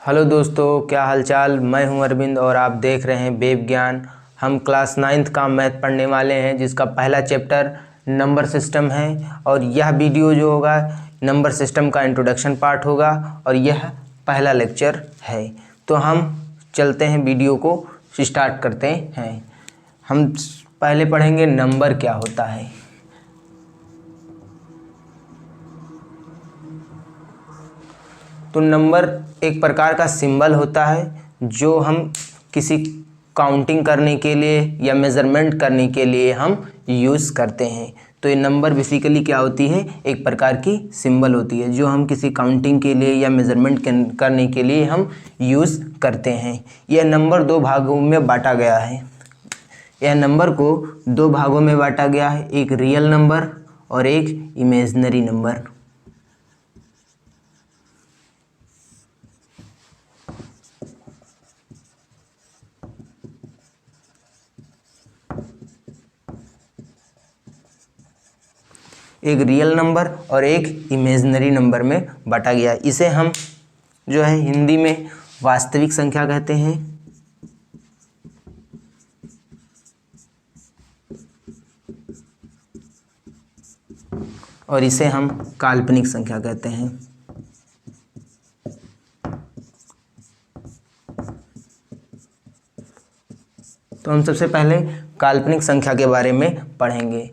Hello दोस्तों, क्या हालचाल। मैं हूं अरविंद और आप देख रहे हैं वेब ज्ञान। हम क्लास 9th का मैथ पढ़ने वाले हैं, जिसका पहला चैप्टर नंबर सिस्टम है। और यह वीडियो जो होगा नंबर सिस्टम का इंट्रोडक्शन पार्ट होगा और यह पहला लेक्चर है। तो हम चलते हैं, वीडियो को स्टार्ट करते हैं। हम पहले पढ़ेंगे नंबर क्या होता है। तो नंबर एक प्रकार का सिंबल होता है जो हम किसी काउंटिंग करने के लिए या मेज़रमेंट करने के लिए हम यूज़ करते हैं। तो ये नंबर बेसिकली क्या होती है, एक प्रकार की सिंबल होती है जो हम किसी काउंटिंग के लिए या मेज़रमेंट करने के लिए हम यूज़ करते हैं। यह नंबर दो भागों में बांटा गया है। यह नंबर को दो भागों में बांटा गया है, एक रियल नंबर और एक इमेजिनरी नंबर। एक रियल नंबर और एक इमेजिनरी नंबर में बांटा गया। इसे हम जो है हिंदी में वास्तविक संख्या कहते हैं और इसे हम काल्पनिक संख्या कहते हैं। तो हम सबसे पहले काल्पनिक संख्या के बारे में पढ़ेंगे।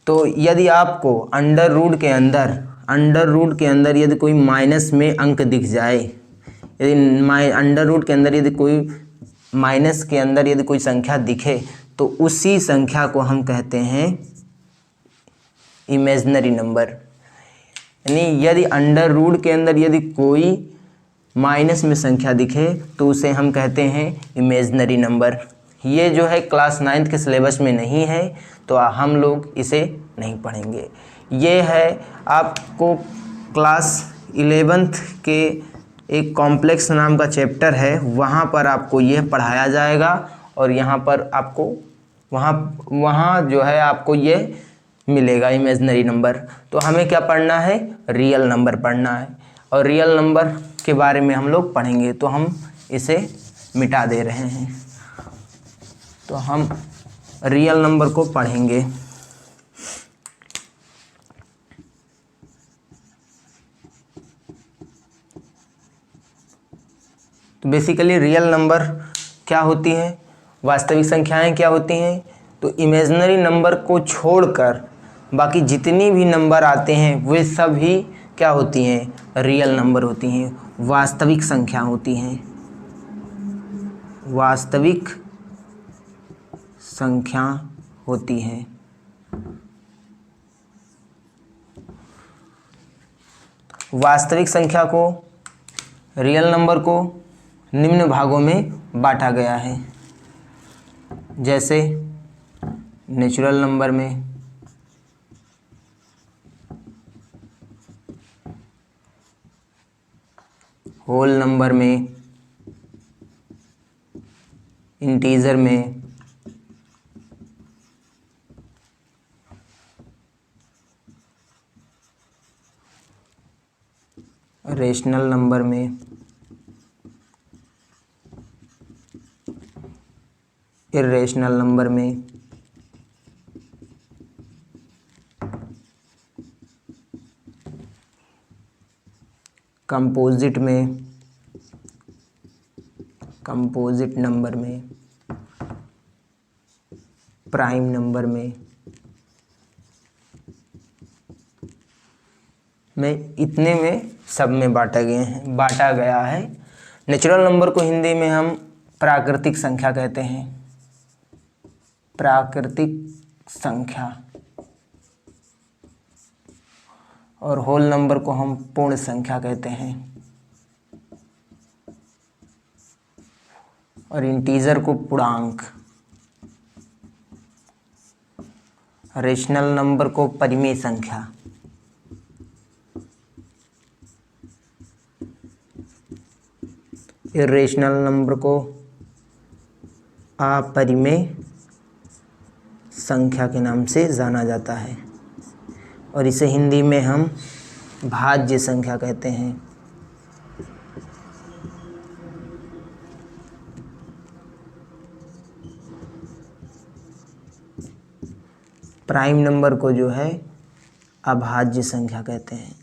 तो यदि आपको अंडर रूट के अंदर यदि कोई माइनस में अंक दिख जाए, यदि अंडर रूट के अंदर यदि कोई माइनस के अंदर यदि कोई संख्या दिखे, तो उसी संख्या को हम कहते हैं इमेजिनरी नंबर। यानी यदि अंडर रूट के अंदर यदि कोई माइनस में संख्या दिखे तो उसे हम कहते हैं इमेजिनरी नंबर। ये जो है क्लास 9th के सिलेबस में नहीं है, तो हम लोग इसे नहीं पढ़ेंगे। ये है आपको क्लास 11th के एक कॉम्प्लेक्स नाम का चैप्टर है, वहाँ पर आपको यह पढ़ाया जाएगा और यहाँ पर आपको वहाँ जो है आपको ये मिलेगा इमेजिनरी नंबर। तो हमें क्या पढ़ना है, रियल नंबर पढ़ना है और रियल नंबर के बारे में हम लोग पढ़ेंगे। तो हम इसे मिटा दे रहे हैं, तो हम रियल नंबर को पढ़ेंगे। तो बेसिकली रियल नंबर क्या होती है, वास्तविक संख्याएं क्या होती हैं। तो इमेजिनरी नंबर को छोड़कर बाकी जितनी भी नंबर आते हैं वे सभी क्या होती हैं, रियल नंबर होती हैं, वास्तविक संख्या होती हैं। वास्तविक संख्या होती है। वास्तविक संख्या को, रियल नंबर को निम्न भागों में बांटा गया है, जैसे नेचुरल नंबर में, होल नंबर में, इंटीजर में, रेशनल नंबर में, इर्रेशनल नंबर में, कंपोजिट में, कंपोजिट नंबर में, प्राइम नंबर में इतने में सब में बांटा गया है। नेचुरल नंबर को हिंदी में हम प्राकृतिक संख्या कहते हैं, प्राकृतिक संख्या। और होल नंबर को हम पूर्ण संख्या कहते हैं और इंटीजर को पूर्णांक। रेशनल नंबर को परिमेय संख्या। इर्रेशनल नंबर को अपरिमेय संख्या के नाम से जाना जाता है और इसे हिंदी में हम भाज्य संख्या कहते हैं। प्राइम नंबर को जो है अभाज्य संख्या कहते हैं।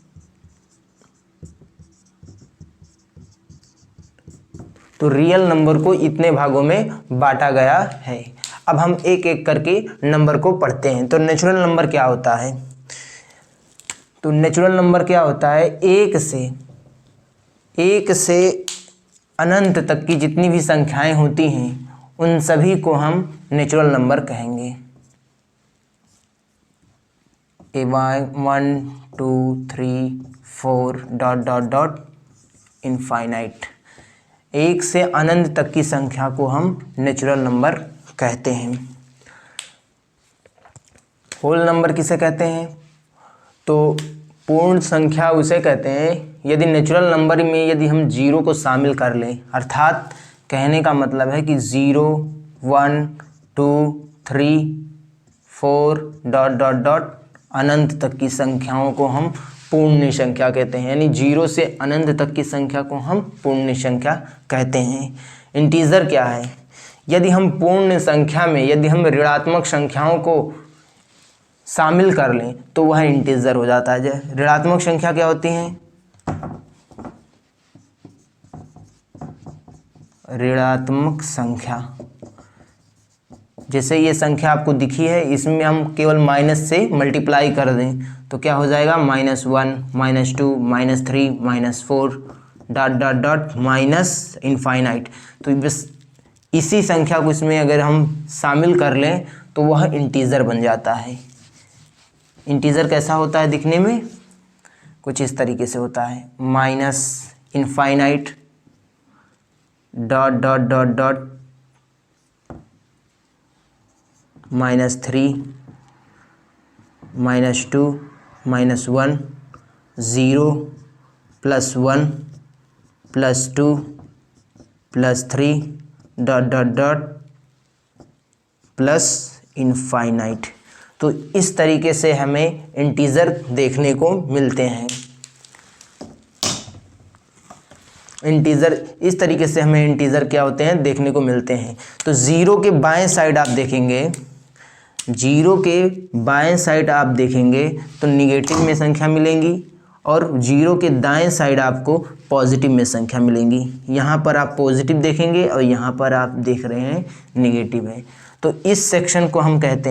तो रियल नंबर को इतने भागों में बांटा गया है। अब हम एक एक करके नंबर को पढ़ते हैं। तो नेचुरल नंबर क्या होता है? तो नेचुरल नंबर क्या होता है? एक से अनंत तक की जितनी भी संख्याएं होती हैं उन सभी को हम नेचुरल नंबर कहेंगे। 1 2 3 4 ... इनफाइनाइट। एक से अनंत तक की संख्या को हम नेचुरल नंबर कहते हैं। होल नंबर किसे कहते हैं? तो पूर्ण संख्या उसे कहते हैं यदि नेचुरल नंबर में यदि हम जीरो को शामिल कर लें, अर्थात कहने का मतलब है कि 0 1 2 3 4 ... अनंत तक की संख्याओं को हम पूर्ण संख्या कहते हैं। यानी 0 से अनंत तक की संख्या को हम पूर्ण संख्या कहते हैं। इंटीजर क्या है? यदि हम पूर्ण संख्या में यदि हम ऋणात्मक संख्याओं को शामिल कर लें तो वह इंटीजर हो जाता है। ऋणात्मक संख्या क्या होती हैं? ऋणात्मक संख्या, जैसे ये संख्या आपको दिखी है, इसमें हम केवल माइनस से मल्टीप्लाई कर दें तो क्या हो जाएगा? -1 -2 -3 -4 ... माइनस इनफाइनाइट। तो बस इसी संख्या को इसमें अगर हम शामिल कर लें तो वह इंटीजर बन जाता है। इंटीजर कैसा होता है दिखने में? कुछ इस तरीके से होता है, माइनस इनफाइनाइट ... -3 -2 -1 0 +1 +2 +3 ... प्लस इनफाइनाइट। तो इस तरीके से हमें इंटीजर देखने को मिलते हैं। इस तरीके से हमें इंटीजर क्या होते हैं देखने को मिलते हैं। तो जीरो के बाएं साइड आप देखेंगे, तो निगेटिव में संख्या मिलेंगी और जीरो के दाएं साइड आपको पॉजिटिव में संख्या मिलेंगी। यहाँ पर आप पॉजिटिव देखेंगे और यहाँ पर आप देख रहे हैं निगेटिव है। तो इस सेक्शन को हम कहते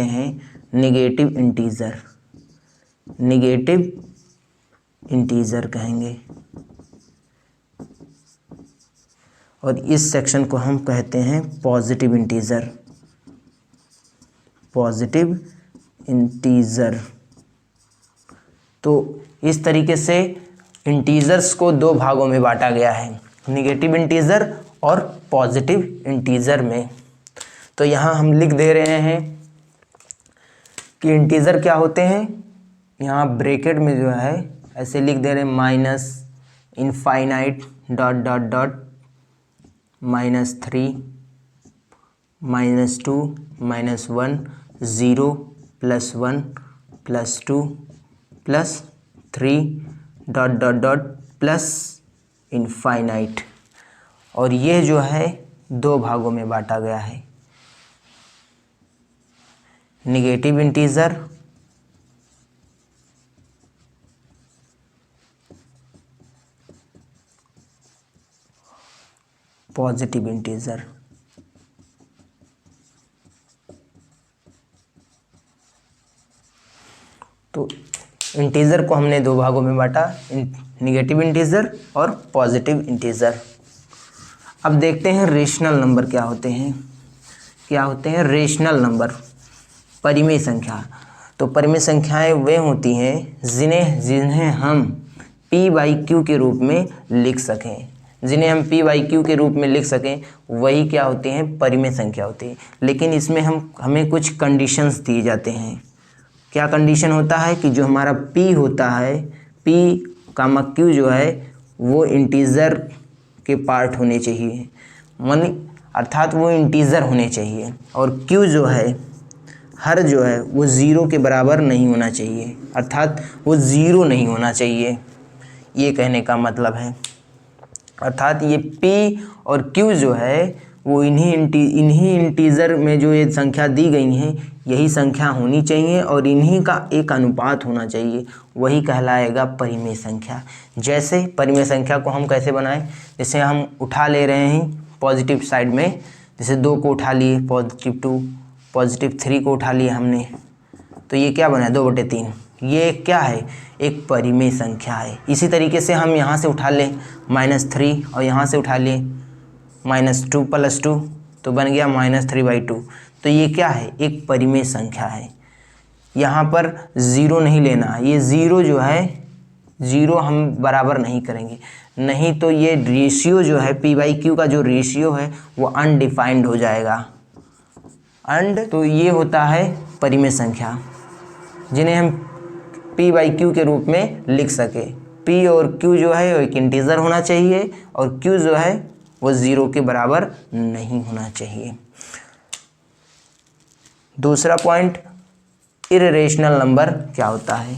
हैं निगेटिव इंटीजर कहेंगे, और इस सेक्शन को हम कहते हैं पॉजिटिव इंटीजर। तो इस तरीके से इंटीजर्स को दो भागों में बांटा गया है, निगेटिव इंटीजर और पॉजिटिव इंटीजर में। तो यहाँ हम लिख दे रहे हैं कि इंटीजर क्या होते हैं। यहाँ ब्रैकेट में जो है ऐसे लिख दे रहे हैं, माइनस इनफाइनाइट ... -3 -2 -1 0 +1 +2 +3 ... प्लस इनफाइनाइट। और ये जो है दो भागों में बांटा गया है, निगेटिव इंटीजर पॉजिटिव इंटीजर। तो इंटीजर को हमने दो भागों में बांटा, निगेटिव इंटीजर और पॉजिटिव इंटीजर। अब देखते हैं रेशनल नंबर क्या होते हैं। रेशनल नंबर, परिमेय संख्या। तो परिमेय संख्याएं वे होती हैं जिन्हें हम p/q के रूप में लिख सकें। वही क्या होते हैं? परिमेय संख्या होती है। लेकिन इसमें हमें कुछ कंडीशंस दिए जाते हैं। क्या कंडीशन होता है कि जो हमारा p होता है, p, q जो है वो इंटीजर के पार्ट होने चाहिए, अर्थात वो इंटीजर होने चाहिए, और q जो है हर जो है वो ज़ीरो के बराबर नहीं होना चाहिए, अर्थात वो ज़ीरो नहीं होना चाहिए, ये कहने का मतलब है। अर्थात ये p और q जो है वो इन्हीं इंटीज़र में जो ये संख्या दी गई हैं यही संख्या होनी चाहिए और इन्हीं का एक अनुपात होना चाहिए, वही कहलाएगा परिमेय संख्या। जैसे परिमेय संख्या को हम कैसे बनाएं, जैसे हम उठा ले रहे हैं पॉजिटिव साइड में, जैसे 2 को उठा लिए, +2, +3 को उठा लिए हमने, तो ये क्या बना 2/3, ये क्या है, एक परिमेय संख्या है। इसी तरीके से हम यहाँ से उठा लें -3 और यहाँ से उठा लें -2 + 2, तो बन गया -3/2, तो ये क्या है, एक परिमेय संख्या है। यहाँ पर 0 नहीं लेना है, ये 0 जो है 0 हम बराबर नहीं करेंगे, नहीं तो ये रेशियो जो है p/q का जो रेशियो है वो अनडिफाइंड हो जाएगा। तो ये होता है परिमेय संख्या जिन्हें हम p/q के रूप में लिख सके। p और q जो है वो एक इंटीजर होना चाहिए और q जो है वो 0 के बराबर नहीं होना चाहिए। दूसरा पॉइंट, इर्रेशनल नंबर क्या होता है।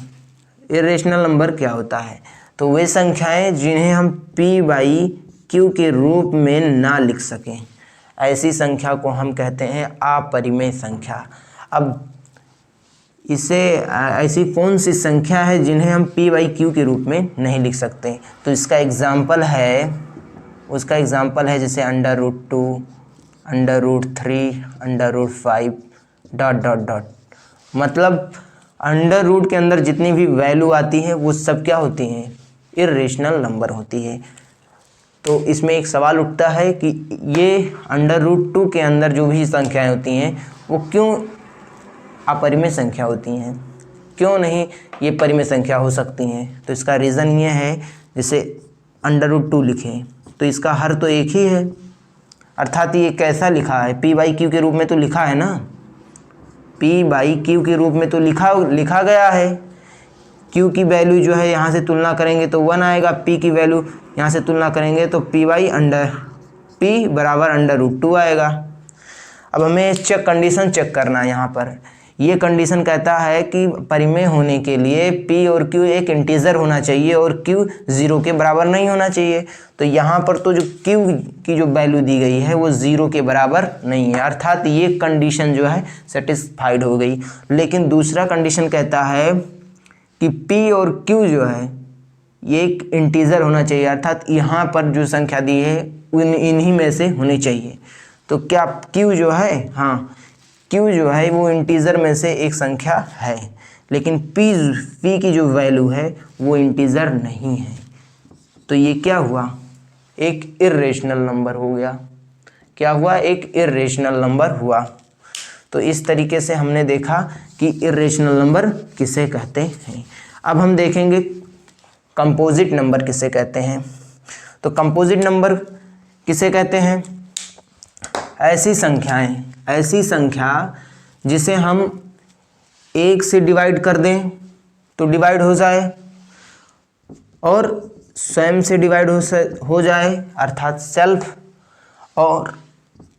इर्रेशनल नंबर क्या होता है, तो वे संख्याएं जिन्हें हम p/q के रूप में ना लिख सकें, ऐसी संख्या को हम कहते हैं अपरिमेय संख्या। अब इसे ऐसी कौन सी संख्या है जिन्हें हम p/q के रूप में नहीं लिख सकते, तो इसका एग्जाम्पल है, उसका एग्जाम्पल है जैसे √2, √3, √5 ... मतलब अंडर के अंदर जितनी भी वैल्यू आती है वो सब क्या होती हैं, इर्रेशनल नंबर होती है। तो इसमें एक सवाल उठता है कि ये √2 के अंदर जो भी संख्याएं होती हैं वो क्यों अपरिमेय संख्या होती हैं, क्यों नहीं ये परिमेय संख्या हो सकती हैं। तो इसका रीज़न ये है, जैसे √2 लिखें तो इसका हर तो एक ही है, अर्थात ये कैसा लिखा है, p/q के रूप में तो लिखा है ना, p/q के रूप में तो लिखा गया है। q की वैल्यू जो है यहाँ से तुलना करेंगे तो 1 आएगा, p की वैल्यू यहाँ से तुलना करेंगे तो p बराबर √2 आएगा। अब हमें कंडीशन चेक करना है। यहाँ पर ये कंडीशन कहता है कि परिमेय होने के लिए p और q एक इंटीजर होना चाहिए और q 0 के बराबर नहीं होना चाहिए। तो यहाँ पर तो जो q की जो वैल्यू दी गई है वो 0 के बराबर नहीं है, अर्थात ये कंडीशन जो है सेटिस्फाइड हो गई। लेकिन दूसरा कंडीशन कहता है कि p और q जो है ये एक इंटीजर होना चाहिए, अर्थात यहाँ पर जो संख्या दी है इन्हीं में से होनी चाहिए। तो क्या q जो है, हाँ q जो है वो इंटीजर में से एक संख्या है, लेकिन p की जो वैल्यू है वो इंटीजर नहीं है। तो ये क्या हुआ, एक इर्रेशनल नंबर हो गया। क्या हुआ, एक इर्रेशनल नंबर हुआ। तो इस तरीके से हमने देखा कि इर्रेशनल नंबर किसे कहते हैं। अब हम देखेंगे कंपोजिट नंबर किसे कहते हैं। तो कंपोजिट नंबर किसे कहते हैं, ऐसी संख्या जिसे हम 1 से डिवाइड कर दें तो डिवाइड हो जाए और स्वयं से डिवाइड हो जाए अर्थात सेल्फ, और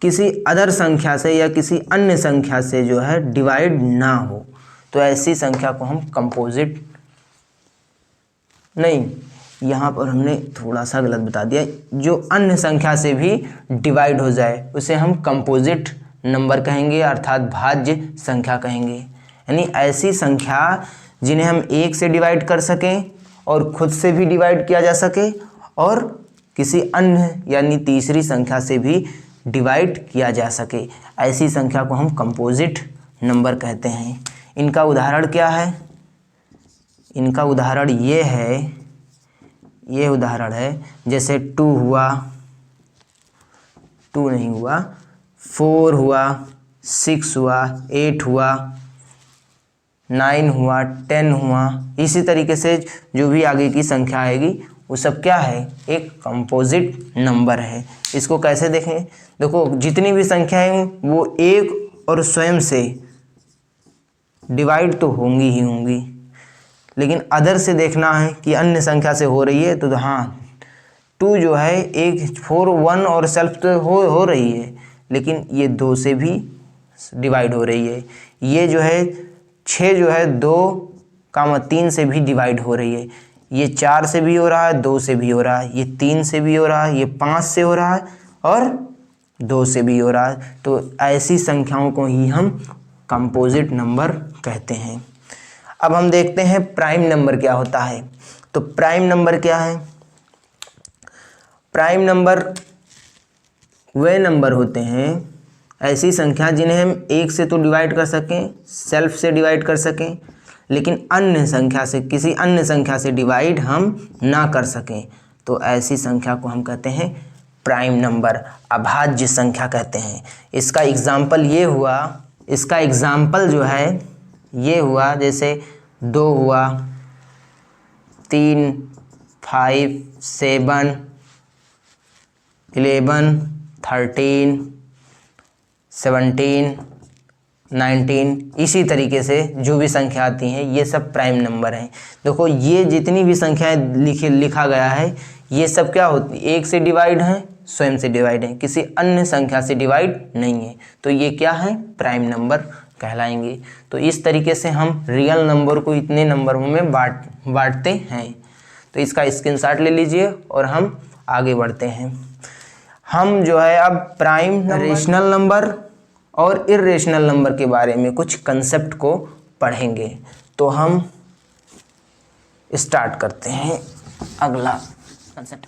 किसी अदर संख्या से या किसी अन्य संख्या से जो है डिवाइड ना हो, तो ऐसी संख्या को हम कंपोजिट, नहीं यहाँ पर हमने थोड़ा सा गलत बता दिया, जो अन्य संख्या से भी डिवाइड हो जाए उसे हम कंपोजिट नंबर कहेंगे, अर्थात भाज्य संख्या कहेंगे। यानी ऐसी संख्या जिन्हें हम 1 से डिवाइड कर सकें और खुद से भी डिवाइड किया जा सके और किसी अन्य यानी तीसरी संख्या से भी डिवाइड किया जा सके, ऐसी संख्या को हम कंपोजिट नंबर कहते हैं। इनका उदाहरण क्या है, इनका उदाहरण ये उदाहरण है जैसे 2 हुआ, 2 नहीं हुआ, 4 हुआ, 6 हुआ, 8 हुआ, 9 हुआ, 10 हुआ। इसी तरीके से जो भी आगे की संख्या आएगी वो सब क्या है, एक कंपोजिट नंबर है। इसको कैसे देखें, देखो जितनी भी संख्याएं वो एक और स्वयं से डिवाइड तो होंगी ही होंगी, लेकिन अदर से देखना है कि अन्य संख्या से हो रही है तो हाँ 2 जो है एक 4 1 और सेल्फ तो हो रही है, लेकिन ये 2 से भी डिवाइड हो रही है। ये जो है 6 जो है 2, 3 से भी डिवाइड हो रही है। ये 4 से भी हो रहा है, 2 से भी हो रहा है, ये 3 से भी हो रहा है, ये 5 से हो रहा है और 2 से भी हो रहा है, तो ऐसी संख्याओं को ही हम कंपोजिट नंबर कहते हैं। अब हम देखते हैं प्राइम नंबर क्या होता है। तो प्राइम नंबर क्या है? प्राइम नंबर वे नंबर होते हैं, ऐसी संख्या जिन्हें हम 1 से तो डिवाइड कर सकें, सेल्फ से डिवाइड कर सकें, लेकिन अन्य संख्या से, किसी अन्य संख्या से डिवाइड हम ना कर सकें, तो ऐसी संख्या को हम कहते हैं प्राइम नंबर, अभाज्य संख्या कहते हैं। इसका एग्जाम्पल ये हुआ, इसका एग्जाम्पल जो है ये हुआ, जैसे 2 हुआ, 3, 5, 7, 11, 13, 17, 19, इसी तरीके से जो भी संख्या आती हैं ये सब प्राइम नंबर हैं। देखो ये जितनी भी संख्याएं लिखा गया है ये सब क्या होती, 1 से डिवाइड हैं, स्वयं से डिवाइड हैं, किसी अन्य संख्या से डिवाइड नहीं है, तो ये क्या है, प्राइम नंबर कहलाएंगे। तो इस तरीके से हम रियल नंबर को इतने नंबरों में बांटते हैं। तो इसका स्क्रीनशॉट ले लीजिए और हम आगे बढ़ते हैं। हम जो है अब प्राइम रेशनल नंबर और इर्रेशनल नंबर के बारे में कुछ कंसेप्ट को पढ़ेंगे। तो हम स्टार्ट करते हैं अगला कंसेप्ट।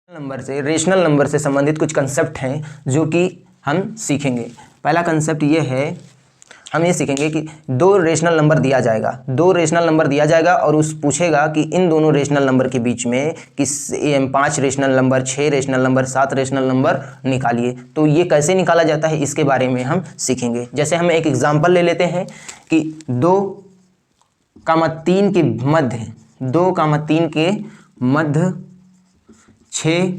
नंबर से, रेशनल नंबर से संबंधित कुछ कंसेप्ट हैं जो कि हम सीखेंगे। पहला कंसेप्ट ये है, हम ये सीखेंगे कि 2 रेशनल नंबर दिया जाएगा, 2 रेशनल नंबर दिया जाएगा और उस पूछेगा कि इन दोनों रेशनल नंबर के बीच में 5 rational number, 6 rational number, 7 rational number निकालिए। तो ये कैसे निकाला जाता है इसके बारे में हम सीखेंगे। जैसे हम एक एग्जाम्पल ले लेते हैं कि 2,3 के मध्य, 2,3 के मध्य 6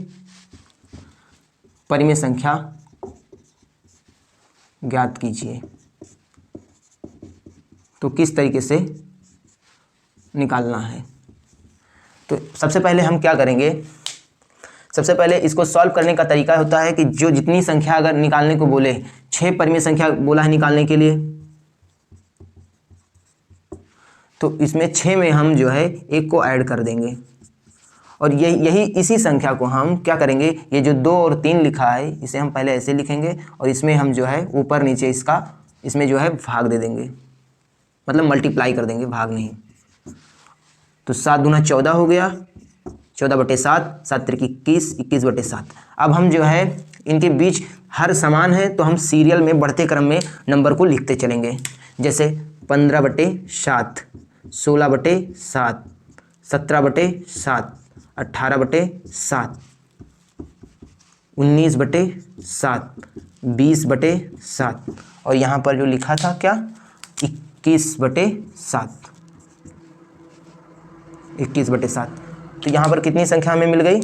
परिमेय संख्या ज्ञात कीजिए। तो किस तरीके से निकालना है? तो सबसे पहले हम क्या करेंगे, सबसे पहले इसको सॉल्व करने का तरीका होता है कि जो जितनी संख्या अगर निकालने को बोले, 6 परिमेय संख्या बोला है निकालने के लिए, तो इसमें 6 में हम जो है 1 को ऐड कर देंगे और यही इसी संख्या को हम क्या करेंगे, ये जो 2 और 3 लिखा है इसे हम पहले ऐसे लिखेंगे और इसमें हम जो है ऊपर नीचे इसका, इसमें जो है भाग दे देंगे, मतलब मल्टीप्लाई कर देंगे, भाग नहीं। तो 7 दूना 14 हो गया, 14/7, 7 त्रिक 21, 21/7। अब हम जो है इनके बीच हर समान है तो हम सीरियल में बढ़ते क्रम में नंबर को लिखते चलेंगे। जैसे 15/7, 16/7, 17/7, 18/7, 19/7, 20/7 और यहाँ पर जो लिखा था क्या, 21/7, 21/7। तो यहाँ पर कितनी संख्या हमें मिल गई,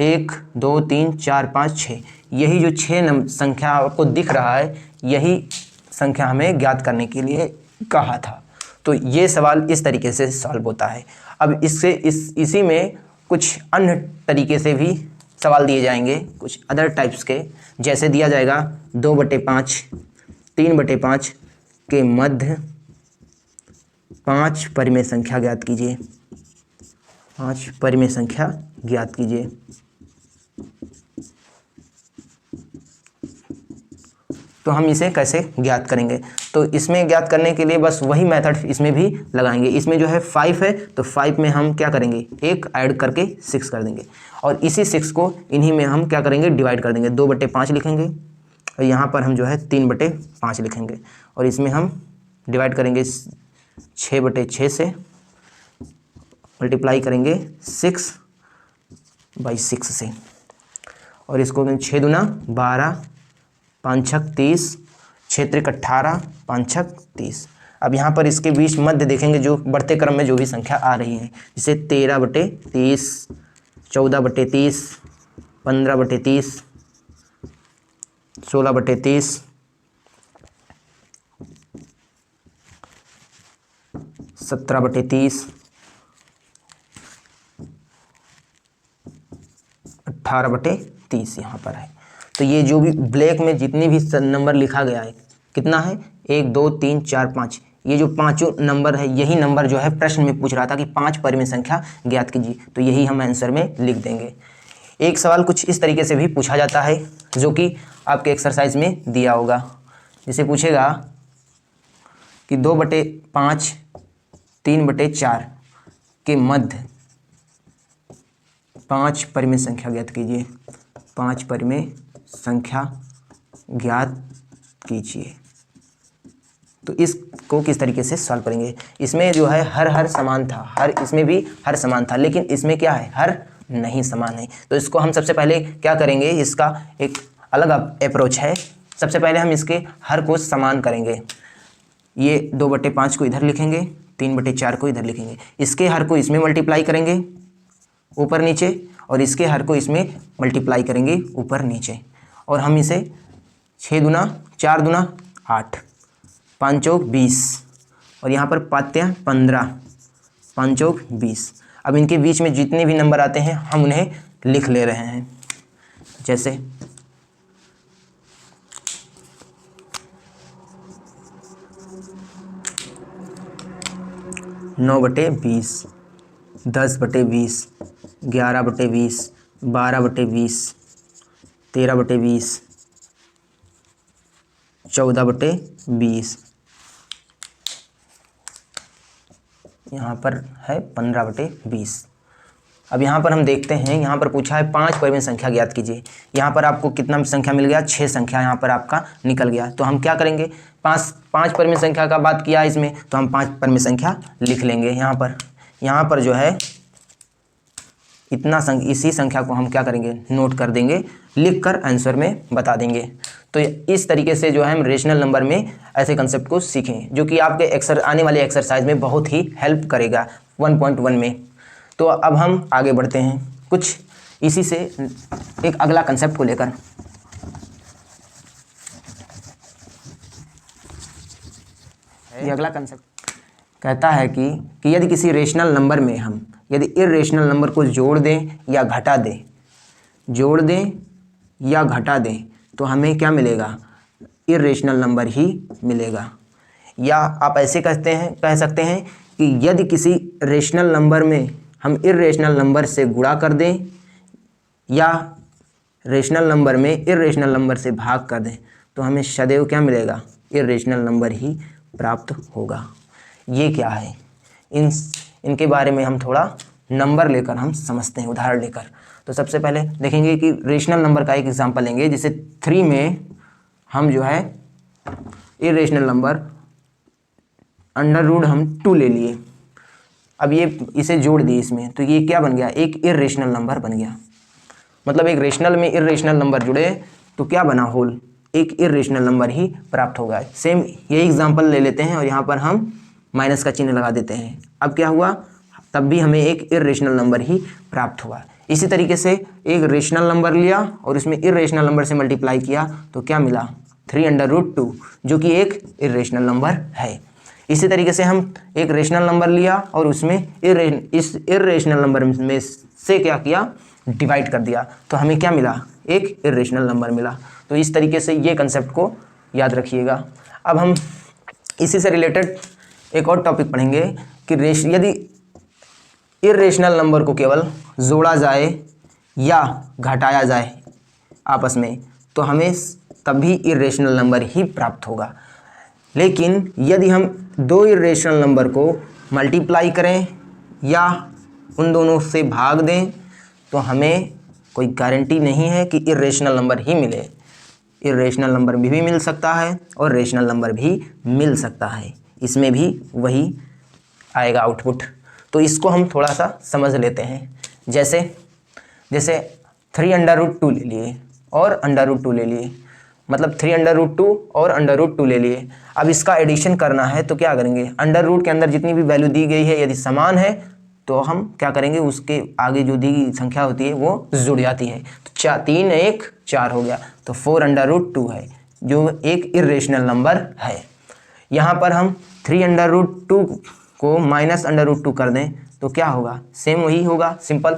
1, 2, 3, 4, 5, 6। यही जो 6 संख्या आपको दिख रहा है यही संख्या हमें ज्ञात करने के लिए कहा था। तो ये सवाल इस तरीके से सॉल्व होता है। अब इससे इसी में कुछ अन्य तरीके से भी सवाल दिए जाएंगे, कुछ अदर टाइप्स के। जैसे दिया जाएगा 2/5, 3/5 के मध्य 5 परिमेय संख्या ज्ञात कीजिए, 5 परिमेय संख्या ज्ञात कीजिए। तो हम इसे कैसे ज्ञात करेंगे, तो इसमें ज्ञात करने के लिए बस वही मेथड इसमें भी लगाएंगे। इसमें जो है 5 है तो 5 में हम क्या करेंगे, 1 ऐड करके 6 कर देंगे और इसी 6 को इन्हीं में हम क्या करेंगे, डिवाइड कर देंगे। 2/5 लिखेंगे और यहाँ पर हम जो है 3/5 लिखेंगे और इसमें हम डिवाइड करेंगे 6/6 से, मल्टीप्लाई करेंगे 6/6 से और इसको 6 दूना 12, 5 छक 30, 6 त्रिक 18, 5 छक 30। अब यहाँ पर इसके बीच मध्य देखेंगे जो बढ़ते क्रम में जो भी संख्या आ रही है, जैसे 13/30, 14/30, 15/30, 16/30, 17/30, 18/30 यहाँ पर है। तो ये जो भी ब्लैक में जितनी भी नंबर लिखा गया है कितना है 1 2 3 4 5, ये जो पांचों नंबर है यही नंबर जो है प्रश्न में पूछ रहा था कि 5 परिमेय संख्या ज्ञात कीजिए, तो यही हम आंसर में लिख देंगे। एक सवाल कुछ इस तरीके से भी पूछा जाता है जो कि आपके एक्सरसाइज में दिया होगा, जिसे पूछेगा कि 2/5 3/4 के मध्य 5 परिमेय संख्या ज्ञात कीजिए, 5 परिमेय संख्या ज्ञात कीजिए। तो इसको किस तरीके से सॉल्व करेंगे, इसमें जो है हर समान था, इसमें भी हर समान था, लेकिन इसमें क्या है हर नहीं समान है। तो इसको हम सबसे पहले क्या करेंगे, इसका एक अलग अप्रोच है। सबसे पहले हम इसके हर को समान करेंगे, ये 2/5 को इधर लिखेंगे, 3/4 को इधर लिखेंगे, इसके हर को इसमें मल्टीप्लाई करेंगे ऊपर नीचे, और इसके हर को इसमें मल्टीप्लाई करेंगे ऊपर नीचे, और हम इसे 6 दूना 4 दूना 8, 5 चौक 20, और यहाँ पर 15, 5 चौक 20। अब इनके बीच में जितने भी नंबर आते हैं हम उन्हें लिख ले रहे हैं, जैसे 9/20, 10/20, 11/20, 12/20, 13/20, 14/20, यहाँ पर है 15/20। अब यहाँ पर हम देखते हैं, यहाँ पर पूछा है 5 परिमेय संख्या ज्ञात कीजिए। यहाँ पर आपको कितना संख्या मिल गया, 6 संख्या यहाँ पर आपका निकल गया। तो हम क्या करेंगे, 5 परिमेय संख्या का बात किया है इसमें, तो हम 5 परिमेय संख्या लिख लेंगे। यहाँ पर जो है इसी संख्या को हम क्या करेंगे, नोट कर देंगे, लिख कर आंसर में बता देंगे। तो इस तरीके से जो है हम रेशनल नंबर में ऐसे कंसेप्ट को सीखें, जो कि आपके आने वाले एक्सरसाइज में बहुत ही हेल्प करेगा 1.1 में। तो अब हम आगे बढ़ते हैं कुछ इसी से एक अगला कंसेप्ट को लेकर। ये अगला कंसेप्ट कहता है कि यदि किसी रेशनल नंबर में हम यदि इर्रेशनल नंबर को जोड़ दें या घटा दें, तो हमें क्या मिलेगा, इर्रेशनल नंबर ही मिलेगा। या आप ऐसे कह सकते हैं कि यदि किसी रेशनल नंबर में हम इर्रेशनल नंबर से गुणा कर दें या रेशनल नंबर में इर्रेशनल नंबर से भाग कर दें, तो हमें सदैव क्या मिलेगा, इर्रेशनल नंबर ही प्राप्त होगा। ये क्या है, इनके बारे में हम थोड़ा नंबर लेकर हम समझते हैं, उदाहरण लेकर। तो सबसे पहले देखेंगे कि रेशनल नंबर का एक एग्जांपल लेंगे, जैसे 3 में हम जो है इर्रेशनल नंबर √ हम 2 ले लिए। अब इसे जोड़ दिए इसमें, तो ये क्या बन गया, एक इर्रेशनल नंबर बन गया। मतलब एक रेशनल में इर्रेशनल नंबर जुड़े तो क्या बना, होल, एक इर्रेशनल नंबर ही प्राप्त होगा। सेम यही एग्जांपल ले लेते हैं और यहाँ पर हम माइनस का चिन्ह लगा देते हैं। अब क्या हुआ, तब भी हमें एक इर्रेशनल नंबर ही प्राप्त हुआ। इसी तरीके से एक रेशनल नंबर लिया और इसमें इर्रेशनल नंबर से मल्टीप्लाई किया तो क्या मिला, 3√2, जो कि एक इर्रेशनल नंबर है। इसी तरीके से हम एक रेशनल नंबर लिया और उसमें इस इर्रेशनल नंबर में से क्या किया, डिवाइड कर दिया, तो हमें क्या मिला, एक इर्रेशनल नंबर मिला। तो इस तरीके से ये कंसेप्ट को याद रखिएगा। अब हम इसी से रिलेटेड एक और टॉपिक पढ़ेंगे कि यदि इर्रेशनल नंबर को केवल जोड़ा जाए या घटाया जाए आपस में, तो हमें तभी इर्रेशनल नंबर ही प्राप्त होगा। लेकिन यदि हम 2 इर्रेशनल नंबर को मल्टीप्लाई करें या उन दोनों से भाग दें, तो हमें कोई गारंटी नहीं है कि इर्रेशनल नंबर ही मिले। इर्रेशनल नंबर भी मिल सकता है और रेशनल नंबर भी मिल सकता है, इसमें भी वही आएगा आउटपुट। तो इसको हम थोड़ा सा समझ लेते हैं। जैसे 3√2 ले लिए और √2 ले लिए, मतलब 3√2 और √2 ले लिए। अब इसका एडिशन करना है तो क्या करेंगे, √ के अंदर जितनी भी वैल्यू दी गई है यदि समान है तो हम क्या करेंगे, उसके आगे जो दी गई संख्या होती है वो जुड़ जाती है। तो 3 1 4 हो गया, तो 4√2 है जो एक इर्रेशनल नंबर है। यहाँ पर हम 3√2 को -√2 कर दें तो क्या होगा, सेम वही होगा, सिंपल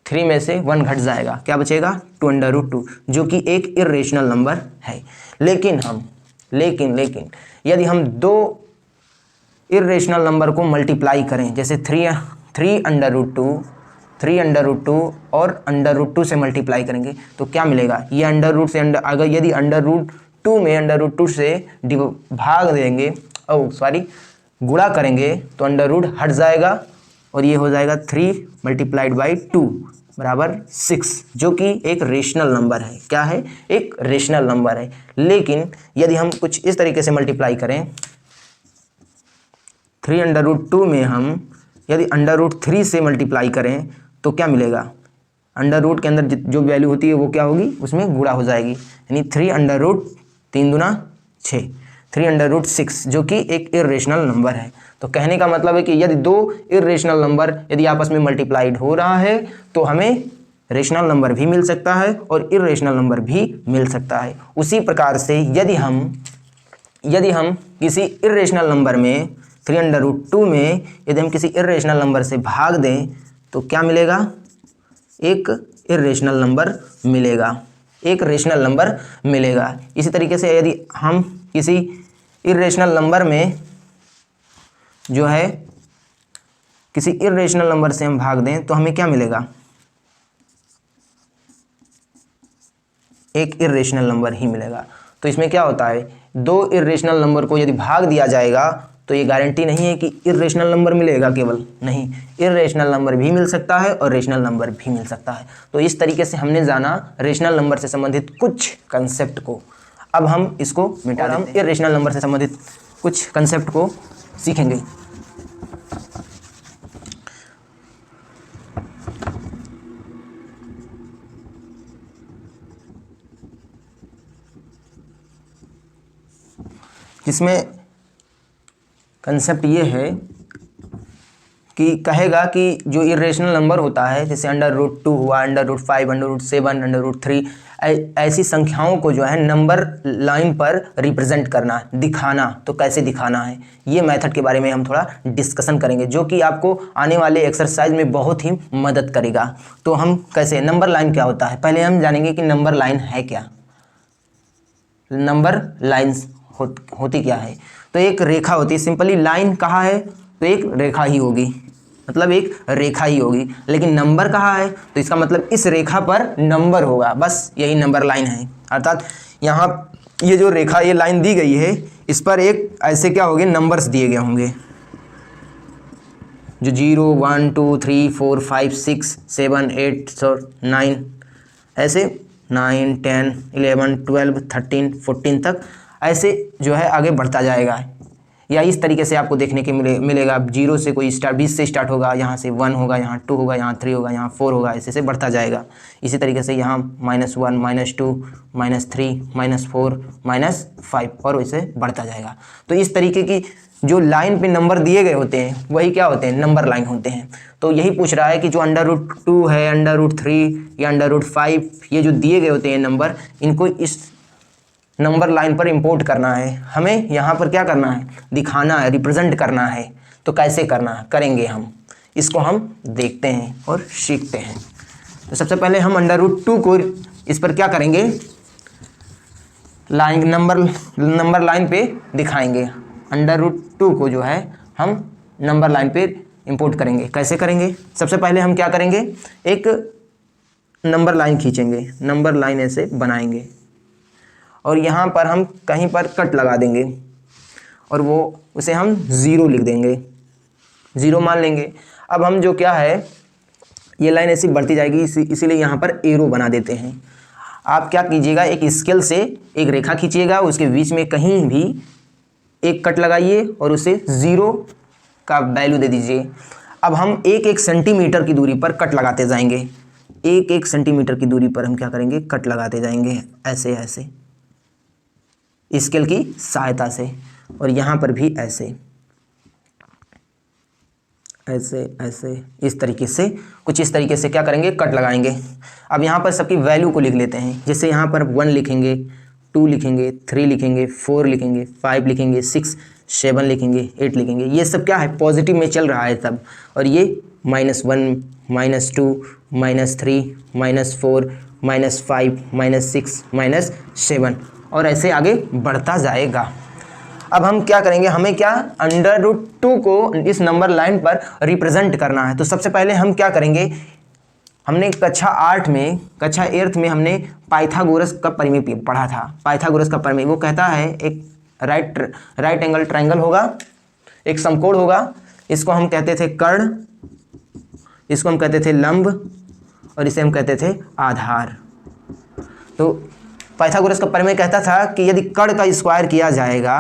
3 में से 1 घट जाएगा, क्या बचेगा 2√2, जो कि एक इर्रेशनल नंबर है। लेकिन यदि हम दो इर्रेशनल नंबर को मल्टीप्लाई करें, जैसे 3√2 और √2 से मल्टीप्लाई करेंगे तो क्या मिलेगा, ये √ से अगर यदि √2 में √2 से भाग देंगे गुणा करेंगे तो √ हट जाएगा और ये हो जाएगा 3 × 2 = 6, जो कि एक रेशनल नंबर है। क्या है, एक रेशनल नंबर है। लेकिन यदि हम कुछ इस तरीके से मल्टीप्लाई करें, 3√2 में हम यदि √3 से मल्टीप्लाई करें तो क्या मिलेगा, √ के अंदर जो वैल्यू होती है वो क्या होगी, उसमें गुणा हो जाएगी, यानी 3 3 दूना 6, 3√6, जो कि एक इर्रेशनल नंबर है। तो कहने का मतलब है कि यदि दो इर्रेशनल नंबर यदि आपस में मल्टीप्लाइड हो रहा है तो हमें रेशनल नंबर भी मिल सकता है और इर्रेशनल नंबर भी मिल सकता है। उसी प्रकार से यदि हम किसी इर्रेशनल नंबर में 3√2 में यदि हम किसी इर्रेशनल नंबर से भाग दें तो क्या मिलेगा, एक इर्रेशनल नंबर मिलेगा, एक रेशनल नंबर मिलेगा। इसी तरीके से यदि हम किसी इर्रेशनल नंबर में जो है किसी इर्रेशनल नंबर से हम भाग दें तो हमें क्या मिलेगा, एक इर्रेशनल नंबर ही मिलेगा। तो इसमें क्या होता है, दो इर्रेशनल नंबर को यदि भाग दिया जाएगा तो ये गारंटी नहीं है कि इर्रेशनल नंबर मिलेगा, केवल नहीं, इर्रेशनल नंबर भी मिल सकता है और रेशनल नंबर भी मिल सकता है। तो इस तरीके से हमने जाना रेशनल नंबर से संबंधित कुछ कंसेप्ट को। अब हम इसको मिटा देते हैं, हम इर्रेशनल नंबर से संबंधित कुछ कंसेप्ट को सीखेंगे। जिसमें कंसेप्ट ये है कि कहेगा कि जो इर्रेशनल नंबर होता है, जैसे √2 हुआ, √5, √7, √3, ऐसी संख्याओं को जो है नंबर लाइन पर रिप्रेजेंट करना, दिखाना, तो कैसे दिखाना है, ये मेथड के बारे में हम थोड़ा डिस्कशन करेंगे, जो कि आपको आने वाले एक्सरसाइज में बहुत ही मदद करेगा। तो हम कैसे, नंबर लाइन क्या होता है, पहले हम जानेंगे कि नंबर लाइन है क्या, नंबर लाइन्स होती क्या है। तो एक रेखा होती है, सिंपली लाइन कहाँ है तो एक रेखा ही होगी, मतलब एक रेखा ही होगी। लेकिन नंबर कहाँ है तो इसका मतलब इस रेखा पर नंबर होगा, बस यही नंबर लाइन है। अर्थात यहाँ ये जो रेखा, ये लाइन दी गई है, इस पर एक ऐसे क्या होंगे, नंबर्स दिए गए होंगे, जो 0 1 2 3 4 5 6 7 8 9, ऐसे 9 10 11 12 13 14 तक ऐसे जो है आगे बढ़ता जाएगा। या इस तरीके से आपको देखने के मिलेगा, 0 से कोई स्टार्ट, 20 से स्टार्ट होगा, यहाँ से 1 होगा, यहाँ 2 होगा, यहाँ 3 होगा, यहाँ 4 होगा, ऐसे से बढ़ता जाएगा। इसी तरीके से यहाँ -1 -2 -3 -4 -5 और वैसे बढ़ता जाएगा। तो इस तरीके की जो लाइन पे नंबर दिए गए होते हैं वही क्या होते हैं, नंबर लाइन होते हैं। तो यही पूछ रहा है कि जो √2 है, √3 या √5, ये जो दिए गए होते हैं नंबर, इनको इस नंबर लाइन पर इंपोर्ट करना है, हमें यहाँ पर क्या करना है, दिखाना है, रिप्रेजेंट करना है। तो कैसे करना है, करेंगे हम, इसको हम देखते हैं और सीखते हैं। तो सबसे पहले हम √2 को इस पर क्या करेंगे, लाइन नंबर लाइन पे दिखाएंगे। √2 को जो है हम नंबर लाइन पे इंपोर्ट करेंगे। कैसे करेंगे, सबसे पहले हम क्या करेंगे, एक नंबर लाइन खींचेंगे, नंबर लाइन ऐसे बनाएंगे और यहाँ पर हम कहीं पर कट लगा देंगे और वो उसे हम 0 लिख देंगे, 0 मान लेंगे। अब हम जो क्या है, ये लाइन ऐसी बढ़ती जाएगी, इसीलिए यहाँ पर एरो बना देते हैं। आप क्या कीजिएगा, एक स्केल से एक रेखा खींचिएगा, उसके बीच में कहीं भी एक कट लगाइए और उसे 0 का वैल्यू दे दीजिए। अब हम 1-1 सेंटीमीटर की दूरी पर कट लगाते जाएंगे, 1-1 सेंटीमीटर की दूरी पर हम क्या करेंगे, कट लगाते जाएंगे, ऐसे ऐसे स्केल की सहायता से। और यहाँ पर भी ऐसे ऐसे ऐसे इस तरीके से, कुछ इस तरीके से क्या करेंगे, कट लगाएंगे। अब यहाँ पर सबकी वैल्यू को लिख लेते हैं, जैसे यहाँ पर 1 लिखेंगे, 2 लिखेंगे, 3 लिखेंगे, 4 लिखेंगे, 5 लिखेंगे, 6 7 लिखेंगे, 8 लिखेंगे। ये सब क्या है, पॉजिटिव में चल रहा है सब, और ये -1 -2 -3 -4 -5 -6 -7 और ऐसे आगे बढ़ता जाएगा। अब हम क्या करेंगे, हमें क्या √2 को इस नंबर लाइन पर रिप्रेजेंट करना है। तो सबसे पहले हम क्या करेंगे, हमने कक्षा 8th में हमने पाइथागोरस का परिमेय पढ़ा था। पाइथागोरस का परिमेय वो कहता है एक राइट एंगल ट्रायंगल होगा, एक समकोण होगा, इसको हम कहते थे कर्ण, इसको हम कहते थे लंब और इसे हम कहते थे आधार। तो पाइथागोरस का परिमेय कहता था कि यदि कर्ण का स्क्वायर किया जाएगा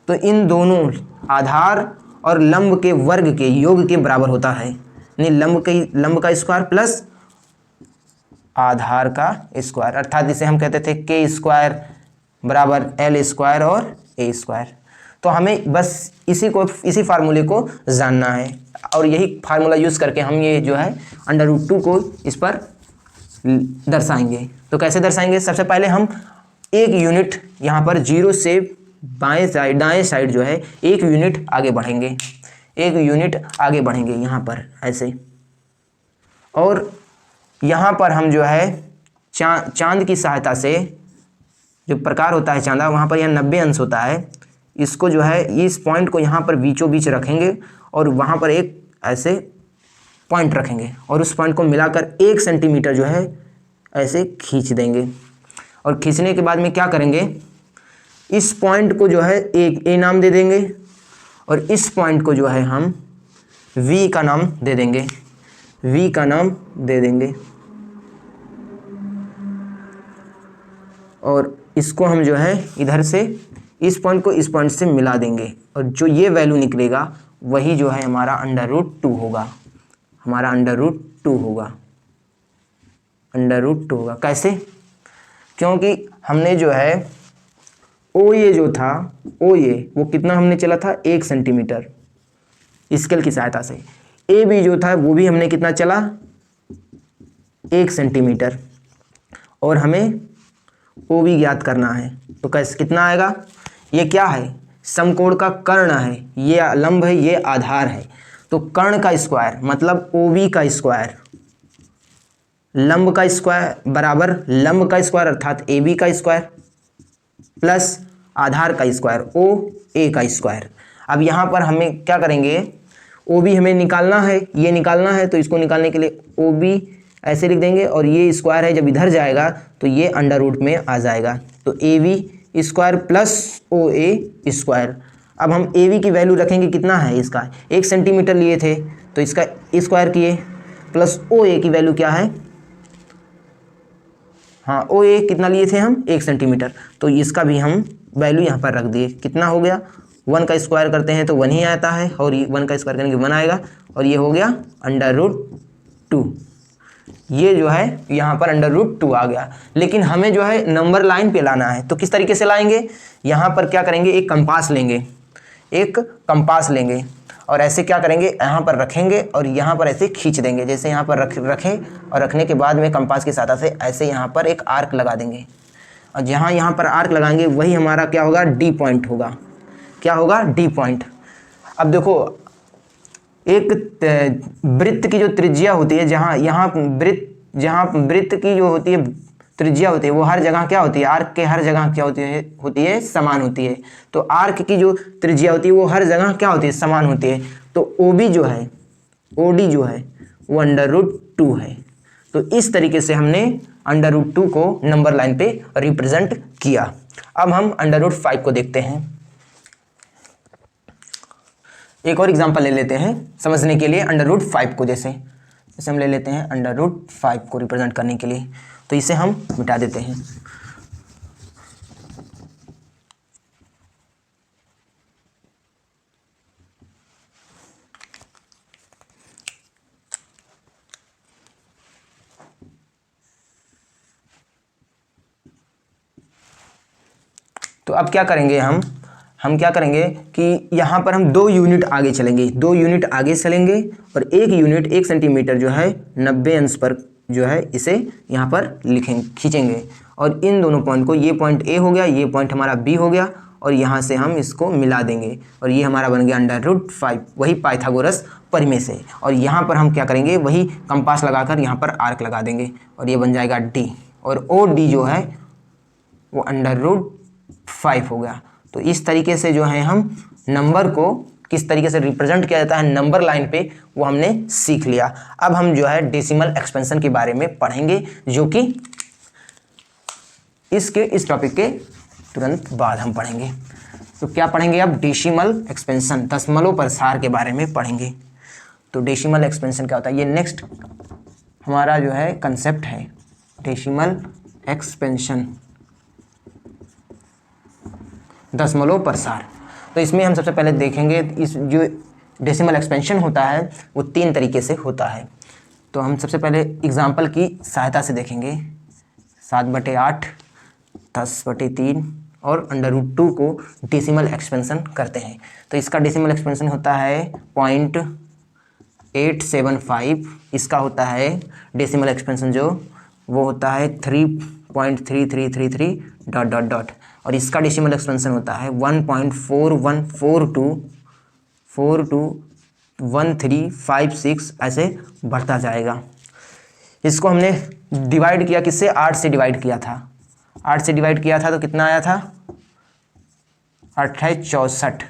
तो इन दोनों आधार और लंब के वर्ग के योग के बराबर होता है, यानी लंब का स्क्वायर प्लस आधार का स्क्वायर, अर्थात इसे हम कहते थे के स्क्वायर बराबर एल स्क्वायर और ए स्क्वायर। तो हमें बस इसी फार्मूले को जानना है और यही फार्मूला यूज़ करके हम ये जो है √2 को इस पर दर्शाएंगे। तो कैसे दर्शाएंगे, सबसे पहले हम एक यूनिट यहाँ पर 0 से दाएं साइड जो है 1 यूनिट आगे बढ़ेंगे, 1 यूनिट आगे बढ़ेंगे यहाँ पर ऐसे, और यहाँ पर हम जो है चांद की सहायता से, जो प्रकार होता है चांदा, वहाँ पर यह 90 अंश होता है, इसको जो है इस पॉइंट को यहाँ पर बीचों बीच रखेंगे और वहाँ पर एक ऐसे पॉइंट रखेंगे और उस पॉइंट को मिलाकर 1 सेंटीमीटर जो है ऐसे खींच देंगे। और खींचने के बाद में क्या करेंगे, इस पॉइंट को जो है एक ए नाम दे देंगे और इस पॉइंट को जो है हम वी का नाम दे देंगे, वी का नाम दे देंगे और इसको हम जो है इधर से इस पॉइंट को इस पॉइंट से मिला देंगे और जो ये वैल्यू निकलेगा वही जो है हमारा √2 होगा, हमारा √2 होगा, √2 होगा। कैसे, क्योंकि हमने जो है ओ ये जो था, ओ ये वो कितना हमने चला था 1 सेंटीमीटर स्केल की सहायता से, ए बी जो था वो भी हमने कितना चला 1 सेंटीमीटर और हमें ओ भी ज्ञात करना है। तो कैसे कितना आएगा, ये क्या है, समकोण का कर्ण है, ये लंब है, ये आधार है, तो कर्ण का स्क्वायर मतलब ओ बी का स्क्वायर, लंब का स्क्वायर बराबर लंब का स्क्वायर अर्थात ए बी का स्क्वायर प्लस आधार का स्क्वायर ओ ए का स्क्वायर। अब यहाँ पर हमें क्या करेंगे, ओ बी हमें निकालना है, ये निकालना है, तो इसको निकालने के लिए ओ बी ऐसे लिख देंगे और ये स्क्वायर है जब इधर जाएगा तो ये √ में आ जाएगा, तो A B square plus O A square. अब हम ए बी की वैल्यू रखेंगे, कितना है इसका 1 सेंटीमीटर लिए थे तो इसका स्क्वायर किए, प्लस ओ ए की वैल्यू क्या है, हाँ ओ ए कितना लिए थे हम 1 सेंटीमीटर, तो इसका भी हम वैल्यू यहाँ पर रख दिए। कितना हो गया, 1 का स्क्वायर करते हैं तो 1 ही आता है और 1 का स्क्वायर करेंगे 1 आएगा और ये हो गया √2। ये जो है यहाँ पर √2 आ गया। लेकिन हमें जो है नंबर लाइन पे लाना है, तो किस तरीके से लाएंगे, यहाँ पर क्या करेंगे, एक कंपास लेंगे और ऐसे क्या करेंगे, यहाँ पर रखेंगे और यहाँ पर ऐसे खींच देंगे, जैसे यहाँ पर रखें और रखने के बाद में कंपास की सहायता से ऐसे यहाँ पर एक आर्क लगा देंगे और जहाँ यहाँ पर आर्क लगाएंगे वही हमारा क्या होगा, डी पॉइंट होगा। क्या होगा, डी पॉइंट। अब देखो एक वृत्त की जो त्रिज्या होती है, जहाँ वृत्त की जो होती है त्रिज्या होती है वो हर जगह क्या होती है, आर्क के हर जगह क्या होती है समान होती है। तो आर्क की जो त्रिज्या होती है वो हर जगह क्या होती है, समान होती है। तो ओ बी जो है, ओ डी जो है वो √2 है। तो इस तरीके से हमने √2 को नंबर लाइन पे रिप्रेजेंट किया। अब हम √5 को देखते हैं। एक और एग्जांपल ले लेते हैं समझने के लिए √5 को, जैसे हम ले लेते हैं √5 को रिप्रेजेंट करने के लिए, तो इसे हम मिटा देते हैं। तो अब क्या करेंगे, हम क्या करेंगे कि यहाँ पर हम 2 यूनिट आगे चलेंगे, 2 यूनिट आगे चलेंगे और 1 यूनिट 1 सेंटीमीटर जो है 90 अंश पर जो है इसे यहाँ पर खींचेंगे और इन दोनों पॉइंट को, ये पॉइंट ए हो गया, ये पॉइंट हमारा बी हो गया और यहाँ से हम इसको मिला देंगे और ये हमारा बन गया √5, वही पाइथागोरस परिमेय से, और यहाँ पर हम क्या करेंगे, वही कंपास लगाकर यहाँ पर आर्क लगा देंगे और ये बन जाएगा डी, और ओ डी जो है वो √5 हो गया। तो इस तरीके से जो है हम नंबर को किस तरीके से रिप्रेजेंट किया जाता है नंबर लाइन पे, वो हमने सीख लिया। अब हम जो है डेसिमल एक्सपेंशन के बारे में पढ़ेंगे, जो कि इस टॉपिक के तुरंत बाद हम पढ़ेंगे। तो क्या पढ़ेंगे अब, डेसिमल एक्सपेंशन, दशमलव प्रसार के बारे में पढ़ेंगे। तो डेसिमल एक्सपेंशन क्या होता है, ये नेक्स्ट हमारा जो है कंसेप्ट है, डेसिमल एक्सपेंशन, दशमलव प्रसार। तो इसमें हम सबसे पहले देखेंगे इस जो डेसिमल एक्सपेंशन होता है वो 3 तरीके से होता है। तो हम सबसे पहले एग्जाम्पल की सहायता से देखेंगे। 7/8, 10/3 और √2 को डेसिमल एक्सपेंशन करते हैं। तो इसका डेसिमल एक्सपेंशन होता है 0.875, इसका होता है डेसिमल एक्सपेंशन जो वो होता है 3.3333 ... और इसका डेसिमल एक्सपेंशन होता है 1.41421356 ऐसे बढ़ता जाएगा। इसको हमने डिवाइड किया किससे, 8 से डिवाइड किया था। 8 से डिवाइड किया था तो कितना आया था, 28, 64,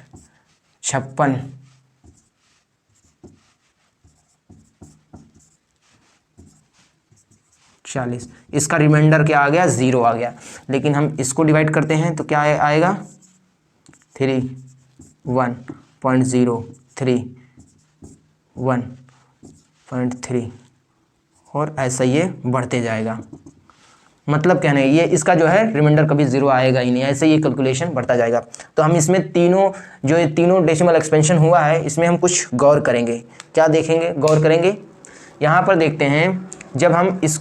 56, 40। इसका रिमाइंडर क्या आ गया, 0 आ गया। लेकिन हम इसको डिवाइड करते हैं तो क्या आएगा, 3, 1.03, 1.3 और ऐसा ये बढ़ते जाएगा। मतलब क्या नहीं, ये इसका जो है रिमाइंडर कभी 0 आएगा ही नहीं, ऐसे ये कैलकुलेशन बढ़ता जाएगा। तो हम इसमें ये तीनों डेसिमल एक्सपेंशन हुआ है, इसमें हम कुछ गौर करेंगे। क्या देखेंगे, गौर करेंगे। यहाँ पर देखते हैं, जब हम इस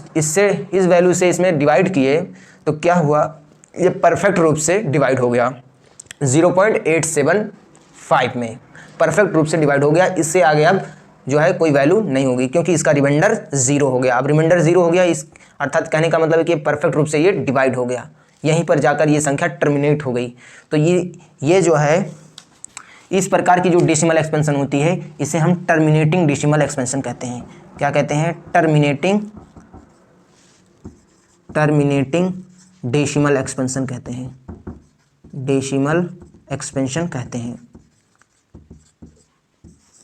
वैल्यू से इसमें डिवाइड किए तो क्या हुआ, ये परफेक्ट रूप से डिवाइड हो गया 0.875 में, परफेक्ट रूप से डिवाइड हो गया। इससे आगे अब जो है कोई वैल्यू नहीं होगी, क्योंकि इसका रिमाइंडर 0 हो गया। अब रिमाइंडर 0 हो गया, इस अर्थात कहने का मतलब है कि परफेक्ट रूप से ये डिवाइड हो गया, यहीं पर जाकर ये संख्या टर्मिनेट हो गई। तो ये जो है इस प्रकार की जो डेसिमल एक्सपेंशन होती है, इसे हम टर्मिनेटिंग डेसिमल एक्सपेंशन कहते हैं। क्या कहते हैं, टर्मिनेटिंग डेसिमल एक्सपेंशन कहते हैं, डेसिमल एक्सपेंशन कहते हैं।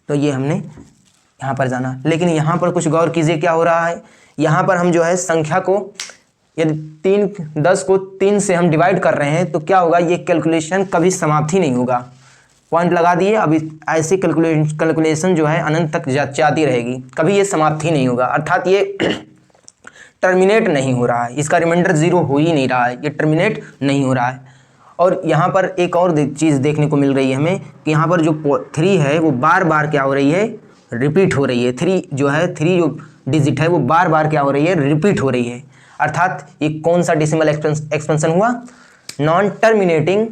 तो ये हमने यहाँ पर जाना। लेकिन यहाँ पर कुछ गौर कीजिए, क्या हो रहा है, यहाँ पर हम जो है संख्या को यदि 10 को 3 से हम डिवाइड कर रहे हैं तो क्या होगा, ये कैलकुलेशन कभी समाप्त ही नहीं होगा। पॉइंट लगा दिए, अभी ऐसी कैलकुलेशन जो है अनंत तक जाती रहेगी, कभी ये समाप्त ही नहीं होगा। अर्थात ये टर्मिनेट नहीं हो रहा है, इसका रिमाइंडर 0 हो ही नहीं रहा है, ये टर्मिनेट नहीं हो रहा है। और यहाँ पर एक और चीज़ देखने को मिल रही है हमें कि यहाँ पर जो 3 है वो बार बार क्या हो रही है, रिपीट हो रही है। 3 जो डिजिट है वो बार बार क्या हो रही है, रिपीट हो रही है। अर्थात ये कौन सा डेसिमल एक्सपेंशन हुआ, non terminating